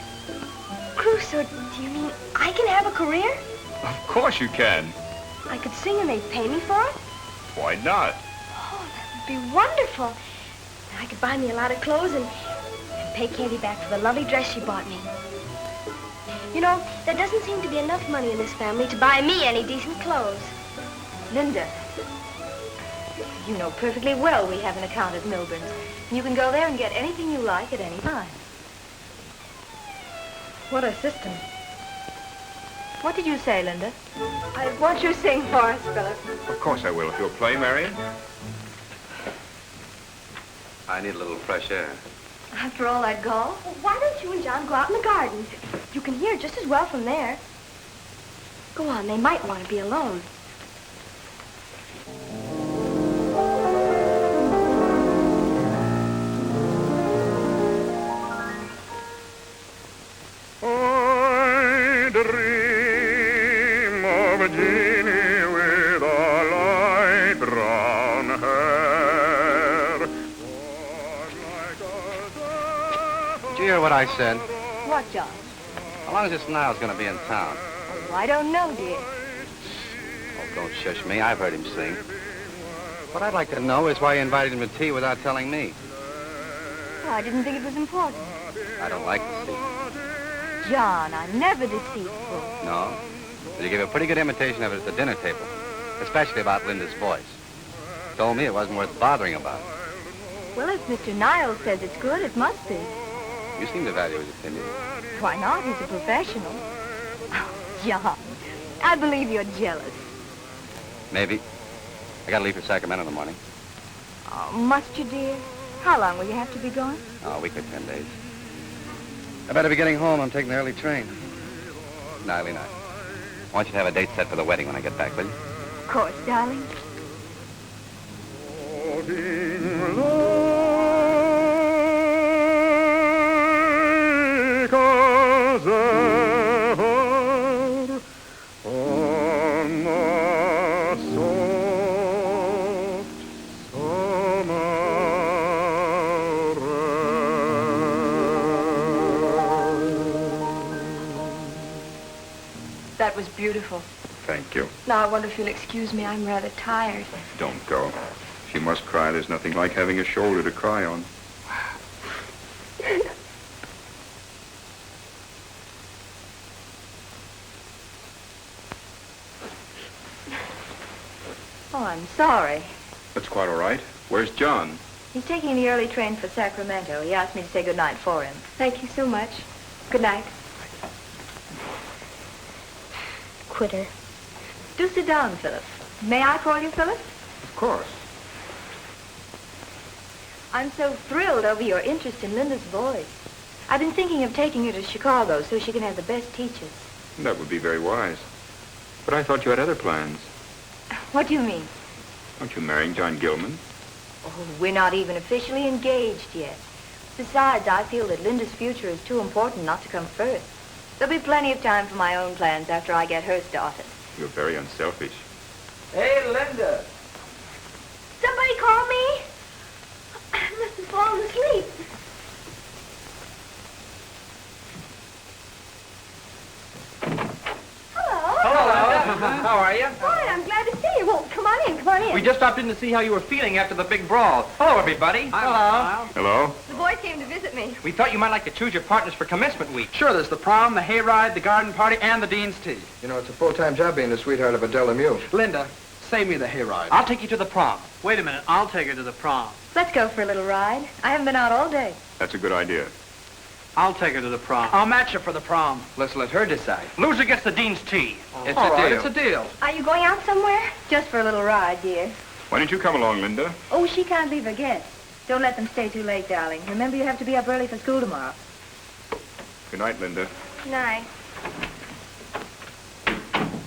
B: Crusoe, do you mean I can have a career?
I: Of course you can.
B: I could sing and they'd pay me for it?
I: Why not?
B: Oh, that would be wonderful. I could buy me a lot of clothes and pay Candy back for the lovely dress she bought me. You know, there doesn't seem to be enough money in this family to buy me any decent clothes.
G: Linda, you know perfectly well we have an account at Milburn's. You can go there and get anything you like at any time.
D: What a system.
G: What did you say, Linda?
D: I want you to sing for us, Philip.
I: Of course I will. If you'll play, Marion.
E: I need a little fresh air.
G: After all that golf?
B: Well, why don't you and John go out in the garden? You can hear just as well from there. Go on, they might want to be alone.
O: I dream of Jeannie with a light brown hair.
E: Did you hear what I said?
G: What, John?
E: How long is this Niles going to be in town?
G: Oh, I don't know, dear.
E: Oh, don't shush me. I've heard him sing. What I'd like to know is why he invited him to tea without telling me.
G: Oh, I didn't think it was important.
E: I don't like to see.
G: John, I'm never deceitful.
E: No? But you gave a pretty good imitation of it at the dinner table, especially about Linda's voice. Told me it wasn't worth bothering about.
G: Well, if Mr. Niles says it's good, it must be.
E: You seem to value his opinion.
G: Why not? He's a professional. Oh, John, I believe you're jealous.
E: Maybe. I gotta leave for Sacramento in the morning.
G: Oh, must you, dear? How long will you have to be gone?
E: Oh, a week or 10 days. I better be getting home. I'm taking the early train. No, Eileen, I want you to have a date set for the wedding when I get back, will you?
G: Of course, darling. That was beautiful.
I: Thank you.
D: Now, I wonder if you'll excuse me. I'm rather tired.
I: Don't go. If you must cry, there's nothing like having a shoulder to cry on.
G: Oh, I'm sorry.
I: That's quite all right. Where's John?
G: He's taking the early train for Sacramento. He asked me to say good night for him.
D: Thank you so much. Good night.
B: Quitter.
G: Do sit down, Philip. May I call you Philip?
I: Of course.
G: I'm so thrilled over your interest in Linda's voice. I've been thinking of taking her to Chicago so she can have the best teachers.
I: That would be very wise. But I thought you had other plans.
G: What do you mean?
I: Aren't you marrying John Gilman?
G: Oh, we're not even officially engaged yet. Besides, I feel that Linda's future is too important not to come first. There'll be plenty of time for my own plans after I get her started.
I: You're very unselfish.
L: Hey, Linda.
B: Somebody call me? I must have fallen asleep. Hello.
L: Hello. How are you?
B: Fine, I'm glad to see you. Well, come on in, come on in.
L: We just
P: stopped in to see how you were feeling after the big brawl. Hello, everybody.
C: Hello.
O: Hello?
B: The boys came to visit me.
P: We thought you might like to choose your partners for commencement week.
C: Sure, there's the prom, the hayride, the garden party, and the dean's tea.
Q: You know, it's a full-time job being the sweetheart of Adele Lemieux.
C: Linda, save me the hayride.
P: I'll take you to the prom.
C: Wait a minute, I'll take her to the prom.
G: Let's go for a little ride. I haven't been out all day.
O: That's a good idea.
C: I'll take her to the prom. I'll match her for the prom.
Q: Let's let her decide.
P: Loser gets the dean's tea.
Q: It's
C: All
Q: a
C: right,
Q: deal.
C: it's a deal.
B: Are you going out somewhere?
G: Just for a little ride, dear.
O: Why don't you come along, Linda?
G: Oh, she can't leave her guests. Don't let them stay too late, darling. Remember, you have to be up early for school tomorrow.
O: Good night, Linda.
B: Night.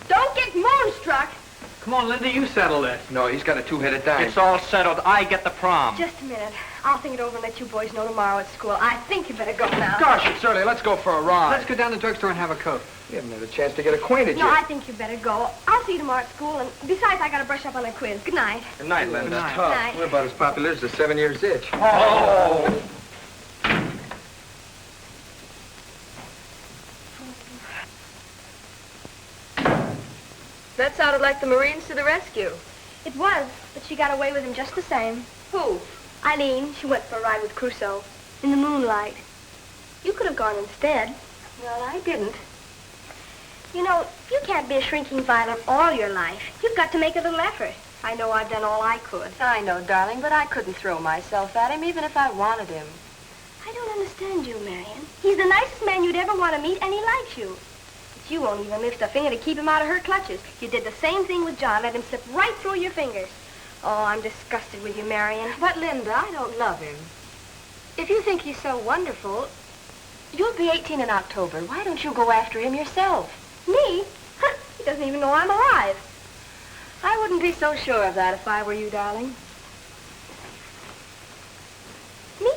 B: Don't get moonstruck.
C: Come on, Linda, you settle this.
Q: No, he's got a two-headed dime.
P: It's all settled. I get the prom.
B: Just a minute. I'll think it over and let you boys know tomorrow at school. I think you better go now.
Q: Gosh, it's early. Let's go for a ride.
C: Let's go down to the drugstore and have a Coke.
Q: We haven't had a chance to get acquainted
B: No,
Q: yet.
B: I think you better go. I'll see you tomorrow at school, and besides, I gotta brush up on a quiz. Good night.
Q: Good night, Linda.
C: Good night.
Q: Tough.
B: Night.
Q: We're about as popular as the 7-year itch.
P: Oh!
D: That sounded like the Marines to the rescue.
B: It was, but she got away with him just the same.
D: Who?
B: Eileen, she went for a ride with Crusoe in the moonlight. You could have gone instead.
D: Well, I didn't.
B: You know, you can't be a shrinking violet all your life. You've got to make a little effort. I know I've done all I could.
D: I know, darling, but I couldn't throw myself at him, even if I wanted him.
B: I don't understand you, Marion. He's the nicest man you'd ever want to meet, and he likes you. But you won't even lift a finger to keep him out of her clutches. You did the same thing with John. Let him slip right through your fingers. Oh, I'm disgusted with you, Marion.
D: But, Linda, I don't love him. If you think he's so wonderful, you'll be 18 in October. Why don't you go after him yourself?
B: Me? He doesn't even know I'm alive.
D: I wouldn't be so sure of that if I were you, darling.
B: Me?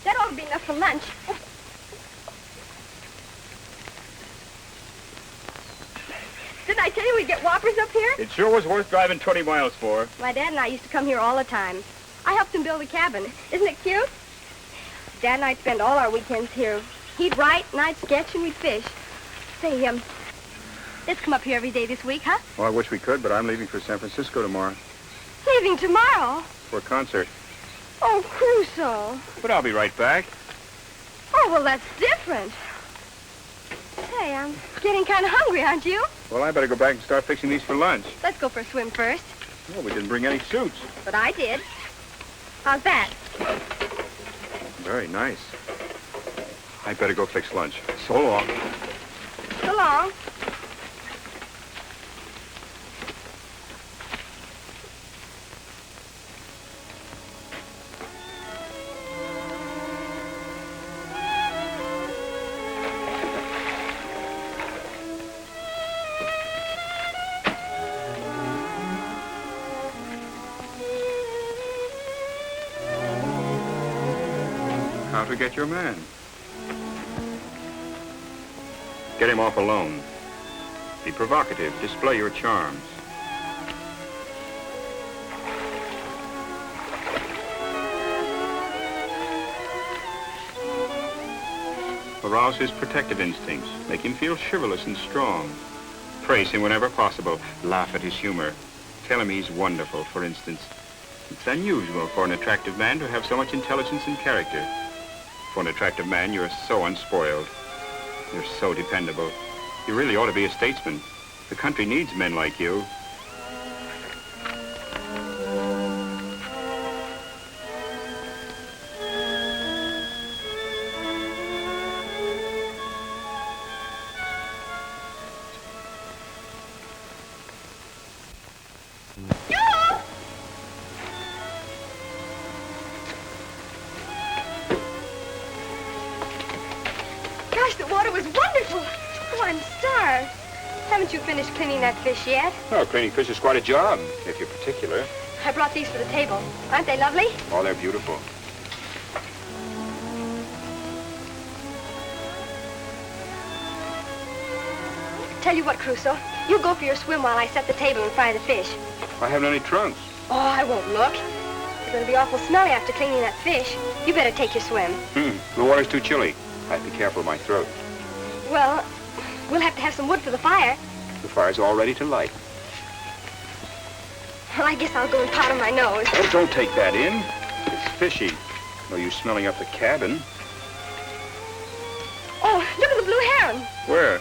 B: That ought to be enough for lunch. Didn't I tell you we'd get Whoppers up here?
O: It sure was worth driving 20 miles for.
B: My dad and I used to come here all the time. I helped him build a cabin. Isn't it cute? Dad and I'd spend all our weekends here. He'd write and I'd sketch and we'd fish. Say, let's come up here every day this week, huh?
O: Well, I wish we could, but I'm leaving for San Francisco tomorrow
B: Leaving tomorrow.
O: for a concert.
B: Oh, Crusoe.
O: But I'll be right back.
B: Oh, well, that's different. Say, I'm getting kind of hungry, aren't you?
O: Well, I better go back and start fixing these for lunch.
B: Let's go for a swim first.
O: Well, we didn't bring any suits.
B: But I did. How's that?
O: Very nice. I better go fix lunch. So long.
B: So long.
O: How to get your man. Get him off alone. Be provocative. Display your charms. Arouse his protective instincts. Make him feel chivalrous and strong. Praise him whenever possible. Laugh at his humor. Tell him he's wonderful, for instance. It's unusual for an attractive man to have so much intelligence and character. For an attractive man, you're so unspoiled. You're so dependable. You really ought to be a statesman. The country needs men like you.
B: Gosh, the water was wonderful. Oh, I'm starved. Haven't you finished cleaning that fish yet?
O: Oh, cleaning fish is quite a job, if you're particular.
B: I brought these for the table. Aren't they lovely?
O: Oh, they're beautiful.
B: Tell you what, Crusoe. You go for your swim while I set the table and fry the fish.
O: I haven't any trunks.
B: Oh, I won't look. You're going to be awful smelly after cleaning that fish. You better take your swim.
O: The water's too chilly. I'd be careful of my throat.
B: Well, we'll have to have some wood for the fire.
O: The fire's all ready to light.
B: Well, I guess I'll go and powder my nose.
O: Oh, don't take that in. It's fishy. No use smelling up the cabin.
B: Oh, look at the blue heron.
O: Where?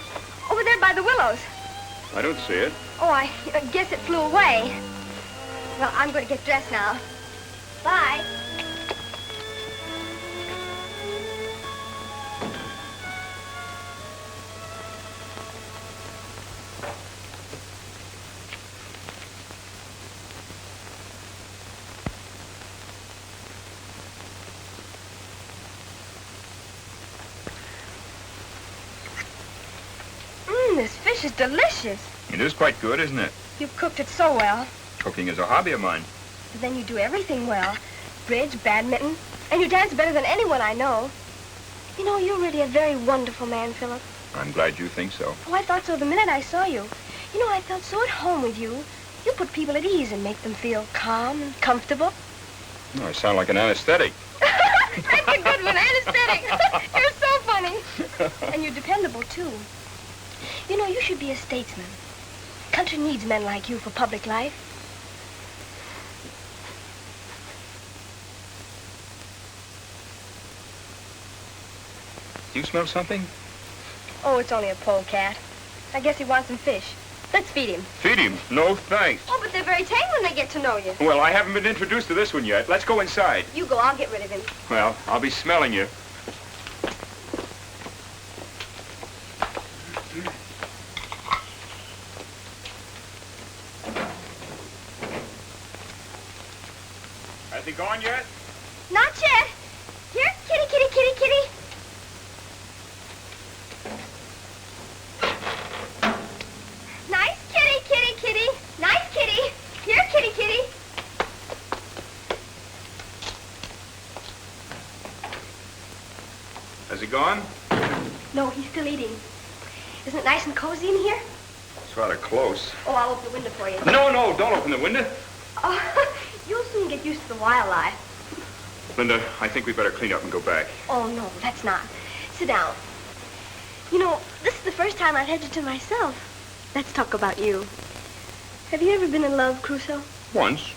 B: Over there by the willows.
O: I don't see it.
B: Oh, I guess it flew away. Well, I'm going to get dressed now. Bye. This fish is delicious.
I: It is quite good, isn't it?
B: You've cooked it so well.
I: Cooking is a hobby of mine.
B: Then you do everything well. Bridge, badminton, and you dance better than anyone I know. You know, you're really a very wonderful man, Philip.
I: I'm glad you think so.
B: Oh, I thought so the minute I saw you. You know, I felt so at home with you. You put people at ease and make them feel calm and comfortable.
I: Oh, I sound like an anesthetic.
B: That's a good one, anesthetic. You're so funny. And you're dependable, too. You know, you should be a statesman. Country needs men like you for public life.
I: Do you smell something?
B: Oh, it's only a polecat. I guess he wants some fish. Let's feed him.
O: Feed him? No, thanks.
B: Oh, but they're very tame when they get to know you.
O: Well, I haven't been introduced to this one yet. Let's go inside.
B: You go, I'll get rid of him.
O: Well, I'll be smelling you. Has he gone yet?
B: Not yet. Here, kitty, kitty, kitty, kitty. Nice kitty, kitty, kitty. Nice kitty. Here, kitty, kitty.
O: Has he gone?
B: No, he's still eating. Isn't it nice and cozy in here?
O: It's rather close.
B: Oh, I'll open the window for you.
O: No, no, don't open the window.
B: Oh, you'll soon get used to the wildlife.
O: Linda, I think we better clean up and go back.
B: Oh, no, that's not. Sit down. You know, this is the first time I've had you to myself. Let's talk about you. Have you ever been in love, Crusoe?
O: Once,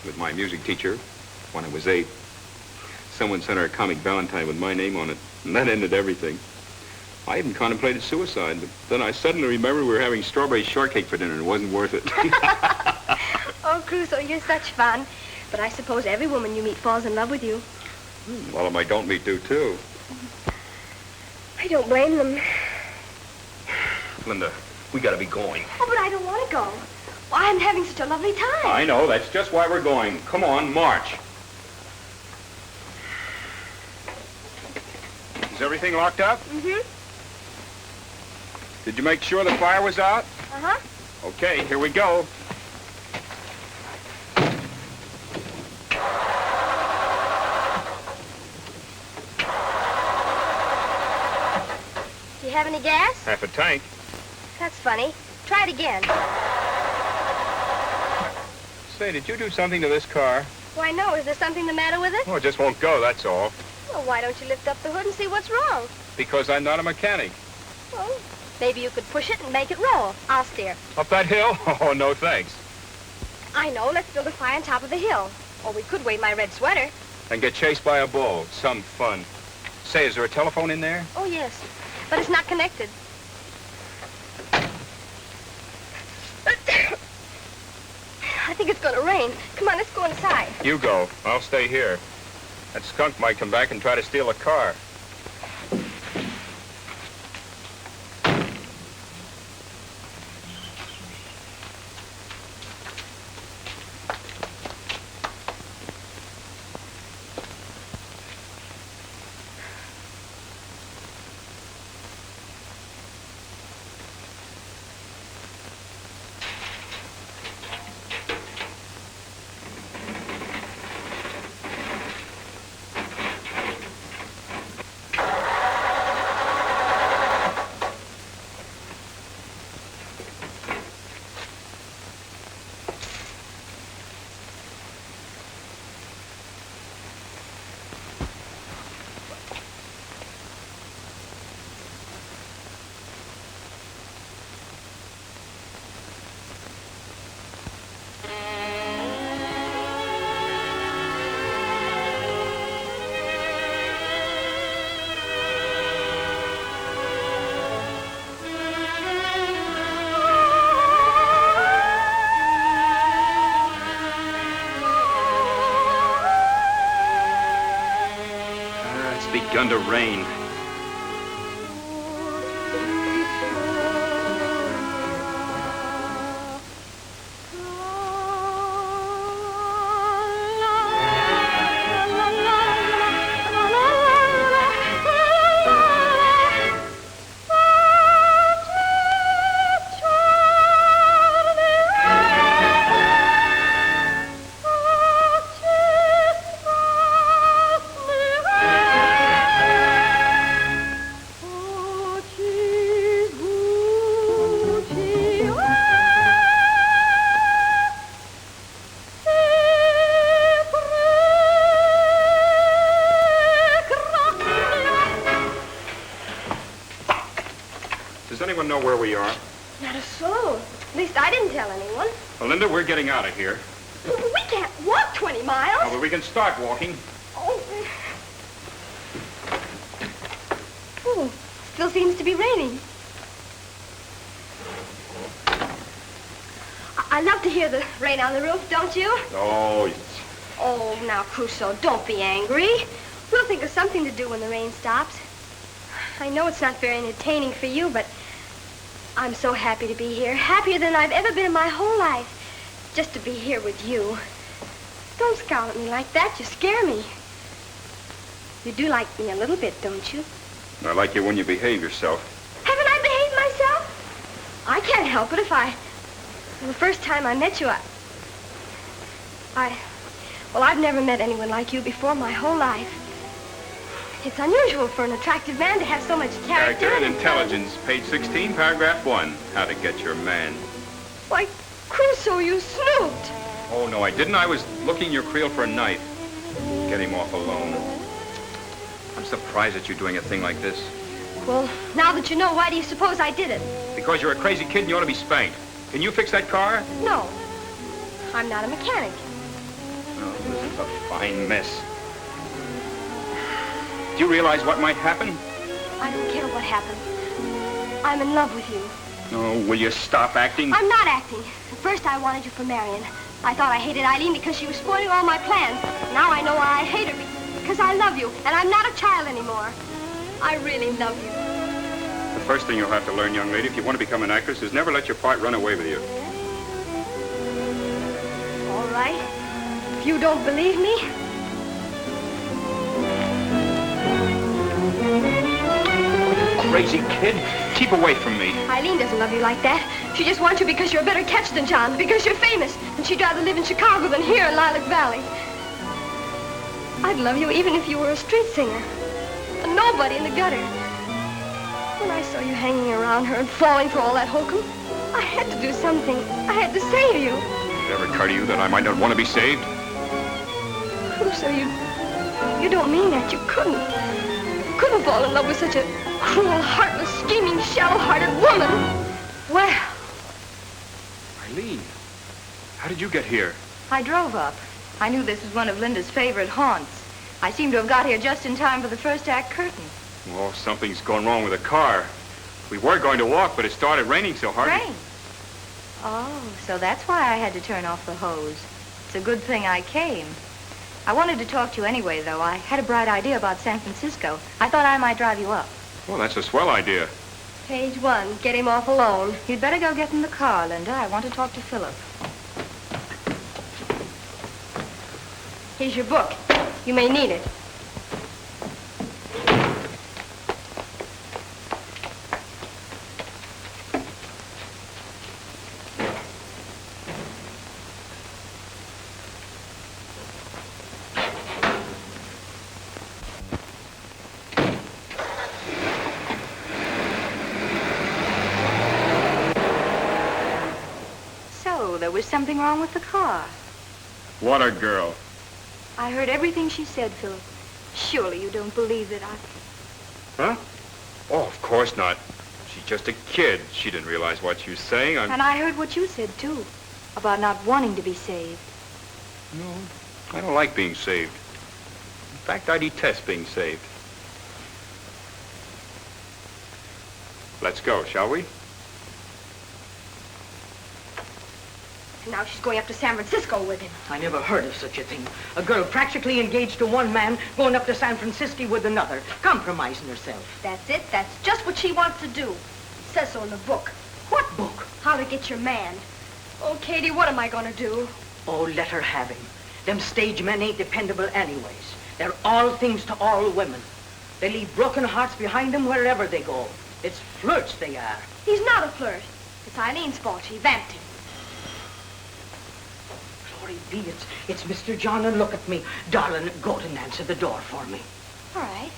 O: with my music teacher, when I was 8. Someone sent her a comic valentine with my name on it, and that ended everything. I even contemplated suicide, but then I suddenly remembered we were having strawberry shortcake for dinner, and it wasn't worth it.
B: Oh, Crusoe, you're such fun. But I suppose every woman you meet falls in love with you.
O: Well, if I don't meet do, too.
B: I don't blame them.
O: Linda, we gotta be going.
B: Oh, but I don't want to go. Well, I'm having such a lovely time.
O: I know, that's just why we're going. Come on, march. Is everything locked up?
B: Mm-hmm.
O: Did you make sure the fire was out?
B: Uh-huh.
O: Okay, here we go.
B: Do you have any gas?
O: Half a tank.
B: That's funny. Try it again.
O: Say, did you do something to this car?
B: Why, no. Is there something the matter with it?
O: Oh, it just won't go, that's all.
B: Well, why don't you lift up the hood and see what's wrong?
O: Because I'm not a mechanic.
B: Well, maybe you could push it and make it roll. I'll steer.
O: Up that hill? Oh, no thanks.
B: I know. Let's build a fire on top of the hill. Or we could wave my red sweater.
O: And get chased by a bull. Some fun.
I: Say, is there a telephone in there?
B: Oh, yes. But it's not connected. I think it's gonna rain. Come on, let's go inside.
I: You go. I'll stay here. That skunk might come back and try to steal a car. Begun to rain. Does anyone know where we are?
B: Not a soul. At least I didn't tell anyone.
I: Well, Linda, we're getting out of here.
B: We can't walk 20 miles.
I: Oh, but we can start walking.
B: Oh. Oh, still seems to be raining. I love to hear the rain on the roof, don't you?
I: Oh, yes.
B: Oh, now, Crusoe, don't be angry. We'll think of something to do when the rain stops. I know it's not very entertaining for you, but I'm so happy to be here. Happier than I've ever been in my whole life. Just to be here with you. Don't scowl at me like that. You scare me. You do like me a little bit, don't you?
I: I like you when you behave yourself.
B: Haven't I behaved myself? I can't help it if the first time I met you, well, I've never met anyone like you before my whole life. It's unusual for an attractive man to have so much character
I: and intelligence. Page 16, paragraph 1. How to get your man.
B: Why, Crusoe, you snooped.
I: Oh, no, I didn't. I was looking your creel for a knife. Get him off alone. I'm surprised at you doing a thing like this.
B: Well, now that you know, why do you suppose I did it?
I: Because you're a crazy kid and you ought to be spanked. Can you fix that car?
B: No. I'm not a mechanic.
I: Oh, this is a fine mess. Do you realize what might happen?
B: I don't care what happens. I'm in love with you.
I: Oh, will you stop acting?
B: I'm not acting. At first I wanted you for Marion. I thought I hated Eileen because she was spoiling all my plans. Now I know why I hate her, because I love you, and I'm not a child anymore. I really love you.
I: The first thing you'll have to learn, young lady, if you want to become an actress, is never let your part run away with you.
B: All right. If you don't believe me,
I: crazy kid. Keep away from me.
B: Eileen doesn't love you like that. She just wants you because you're a better catch than John, because you're famous, and she'd rather live in Chicago than here in Lilac Valley. I'd love you even if you were a street singer, a nobody in the gutter. When I saw you hanging around her and falling for all that hokum, I had to do something. I had to save you.
I: Did it ever occur to you that I might not want to be saved?
B: Crusoe, you don't mean that. You couldn't fall in love with such a cruel, heartless, scheming, shallow-hearted woman. Well.
I: Eileen, how did you get here?
G: I drove up. I knew this was one of Linda's favorite haunts. I seem to have got here just in time for the first act curtain.
O: Oh, something's gone wrong with the car. We were going to walk, but it started raining so hard.
G: Rain? Oh, so that's why I had to turn off the hose. It's a good thing I came. I wanted to talk to you anyway, though. I had a bright idea about San Francisco. I thought I might drive you up.
O: Well, that's a swell idea.
B: Page 1, get him off alone.
G: You'd better go get in the car, Linda. I want to talk to Philip.
B: Here's your book. You may need it.
G: So, there was something wrong with the car.
O: What a girl.
G: I heard everything she said, Philip. Surely you don't believe that I...
O: Huh? Oh, of course not. She's just a kid. She didn't realize what she was saying.
G: And I heard what you said, too, about not wanting to be saved.
O: No, I don't like being saved. In fact, I detest being saved. Let's go, shall we?
B: And now she's going up to San Francisco with him.
F: I never heard of such a thing. A girl practically engaged to one man, going up to San Francisco with another, compromising herself.
B: That's it. That's just what she wants to do. It says so in the book.
F: What book?
B: How to Get Your Man. Oh, Katie, what am I going to do?
F: Oh, let her have him. Them stage men ain't dependable anyways. They're all things to all women. They leave broken hearts behind them wherever they go. It's flirts they are.
B: He's not a flirt. It's Eileen's fault. She vamped him.
F: Glory be, it's Mr. John, and look at me. Darling, go and answer the door for me.
B: All right.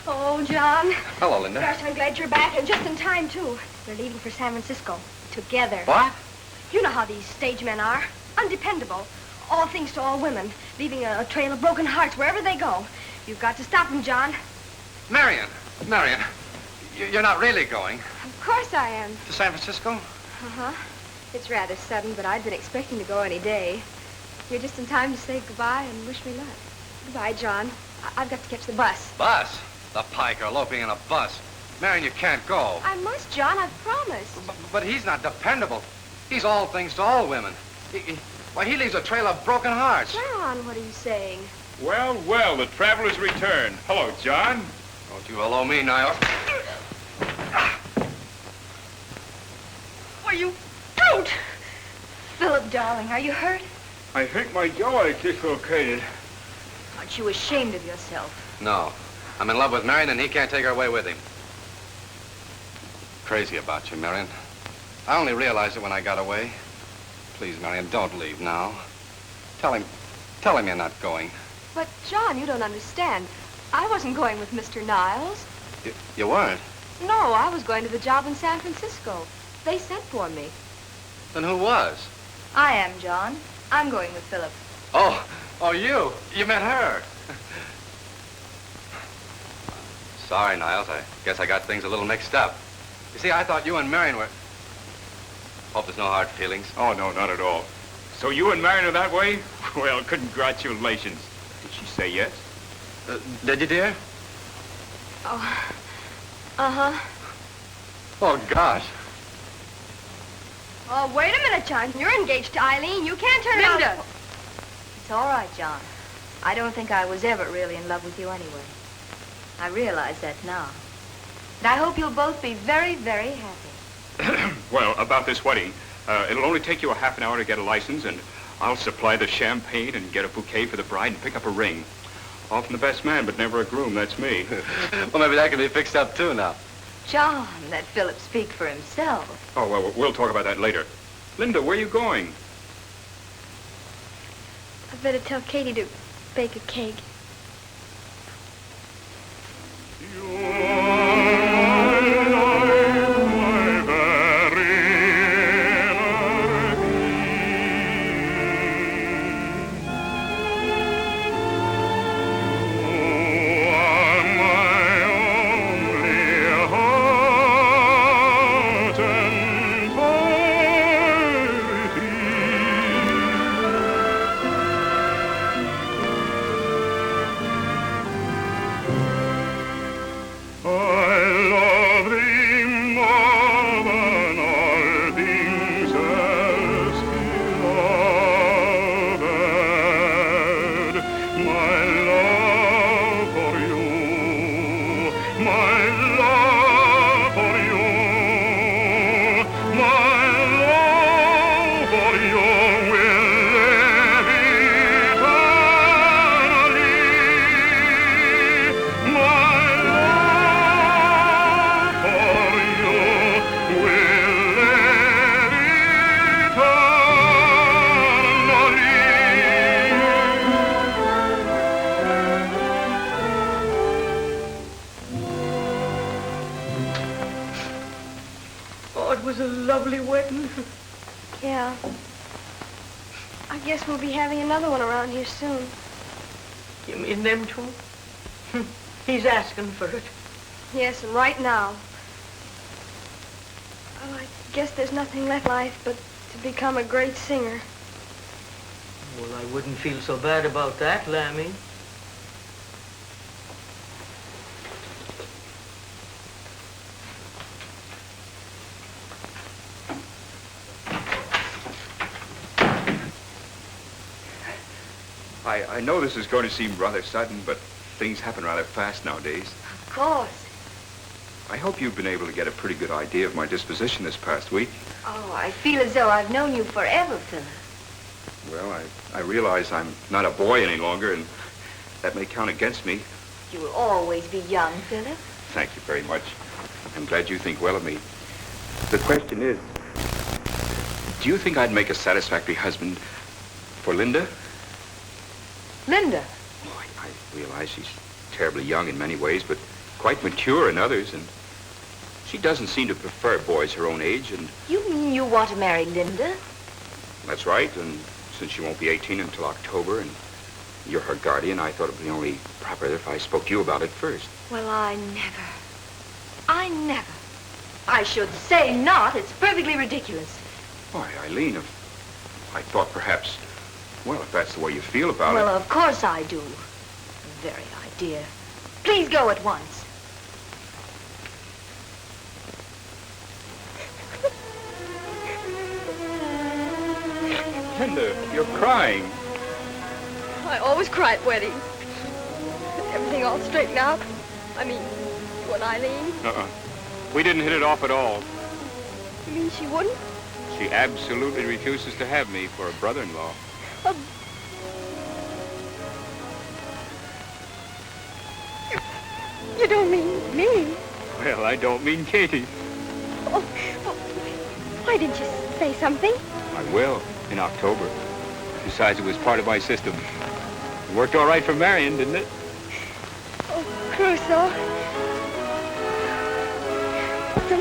B: Oh, John.
E: Hello, Linda.
B: Gosh, I'm glad you're back, and just in time, too. They're leaving for San Francisco. Together.
E: What?
B: You know how these stage men are. Undependable. All things to all women. Leaving a trail of broken hearts wherever they go. You've got to stop them, John.
E: Marion, you're not really going
B: Of course I am.
E: to San Francisco?
B: Uh-huh. It's rather sudden, but I'd been expecting to go any day. You're just in time to say goodbye and wish me luck. Goodbye, John. I've got to catch the bus.
E: Bus? The piker eloping in a bus. Marion, you can't go.
B: I must, John. I've promised.
E: But he's not dependable. He's all things to all women. Why, he leaves a trail of broken hearts.
B: John, what are you saying?
O: Well, well, the traveler's returned. Hello, John.
E: Don't you hello me, Niles.
B: Why, you brute!
G: Philip, darling, are you hurt?
O: I think my jaw is dislocated.
G: Aren't you ashamed of yourself?
E: No. I'm in love with Marion, and he can't take her away with him. Crazy about you, Marion. I only realized it when I got away. Please, Marion, don't leave now. Tell him you're not going.
B: But, John, you don't understand. I wasn't going with Mr. Niles.
E: You weren't?
B: No, I was going to the job in San Francisco. They sent for me.
E: Then who was?
G: I am, John. I'm going with Philip.
E: Oh, you. You met her. Sorry, Niles. I guess I got things a little mixed up. You see, I thought you and Marion were... Hope there's no hard feelings.
O: Oh, no, not at all. So you and Marion are that way? Well, congratulations. Did she say yes?
E: Did you, dear?
B: Oh, uh-huh.
E: Oh, gosh.
B: Oh, wait a minute, John. You're engaged to Eileen. You can't turn around.
G: Linda! It's all right, John. I don't think I was ever really in love with you anyway. I realize that now. And I hope you'll both be very, very happy.
O: Well, about this wedding, it'll only take you a half an hour to get a license, and I'll supply the champagne and get a bouquet for the bride and pick up a ring. Often the best man, but never a groom. That's me.
E: Well, maybe that can be fixed up, too, now.
G: John, let Philip speak for himself.
O: Oh, well, we'll talk about that later. Linda, where are you going?
B: I better tell Katie to bake a cake.
F: it was a lovely wedding.
B: Yeah. I guess we'll be having another one around here soon.
F: You mean them two? He's asking for it.
B: Yes, and right now. Well, I guess there's nothing left in life but to become a great singer.
F: Well, I wouldn't feel so bad about that, Lammy.
O: I know this is going to seem rather sudden, but things happen rather fast nowadays.
B: Of course.
O: I hope you've been able to get a pretty good idea of my disposition this past week.
G: Oh, I feel as though I've known you forever, Philip.
O: Well, I realize I'm not a boy any longer, and that may count against me.
G: You will always be young, Philip.
O: Thank you very much. I'm glad you think well of me. The question is, do you think I'd make a satisfactory husband for Linda?
G: Linda?
O: Oh, I realize she's terribly young in many ways, but quite mature in others, and she doesn't seem to prefer boys her own age, and...
G: You mean you want to marry Linda?
O: That's right, and since she won't be 18 until October, and you're her guardian, I thought it would be only proper if I spoke to you about it first.
G: Well, I never. I should say not. It's perfectly ridiculous.
O: Why, Eileen, I thought perhaps... Well, if that's the way you feel about
G: Well,
O: it...
G: of course I do. The very idea. Please go at once.
O: Linda, you're crying.
B: I always cry at weddings. Everything all straightened out. I mean, you and Eileen.
O: We didn't hit it off at all.
B: You mean she wouldn't?
O: She absolutely refuses to have me for a brother-in-law.
B: You don't mean me?
O: Well, I don't mean Katie.
B: Oh, why didn't you say something?
O: I will, in October. Besides, it was part of my system. It worked all right for Marion, didn't it?
B: Oh, Crusoe. What's the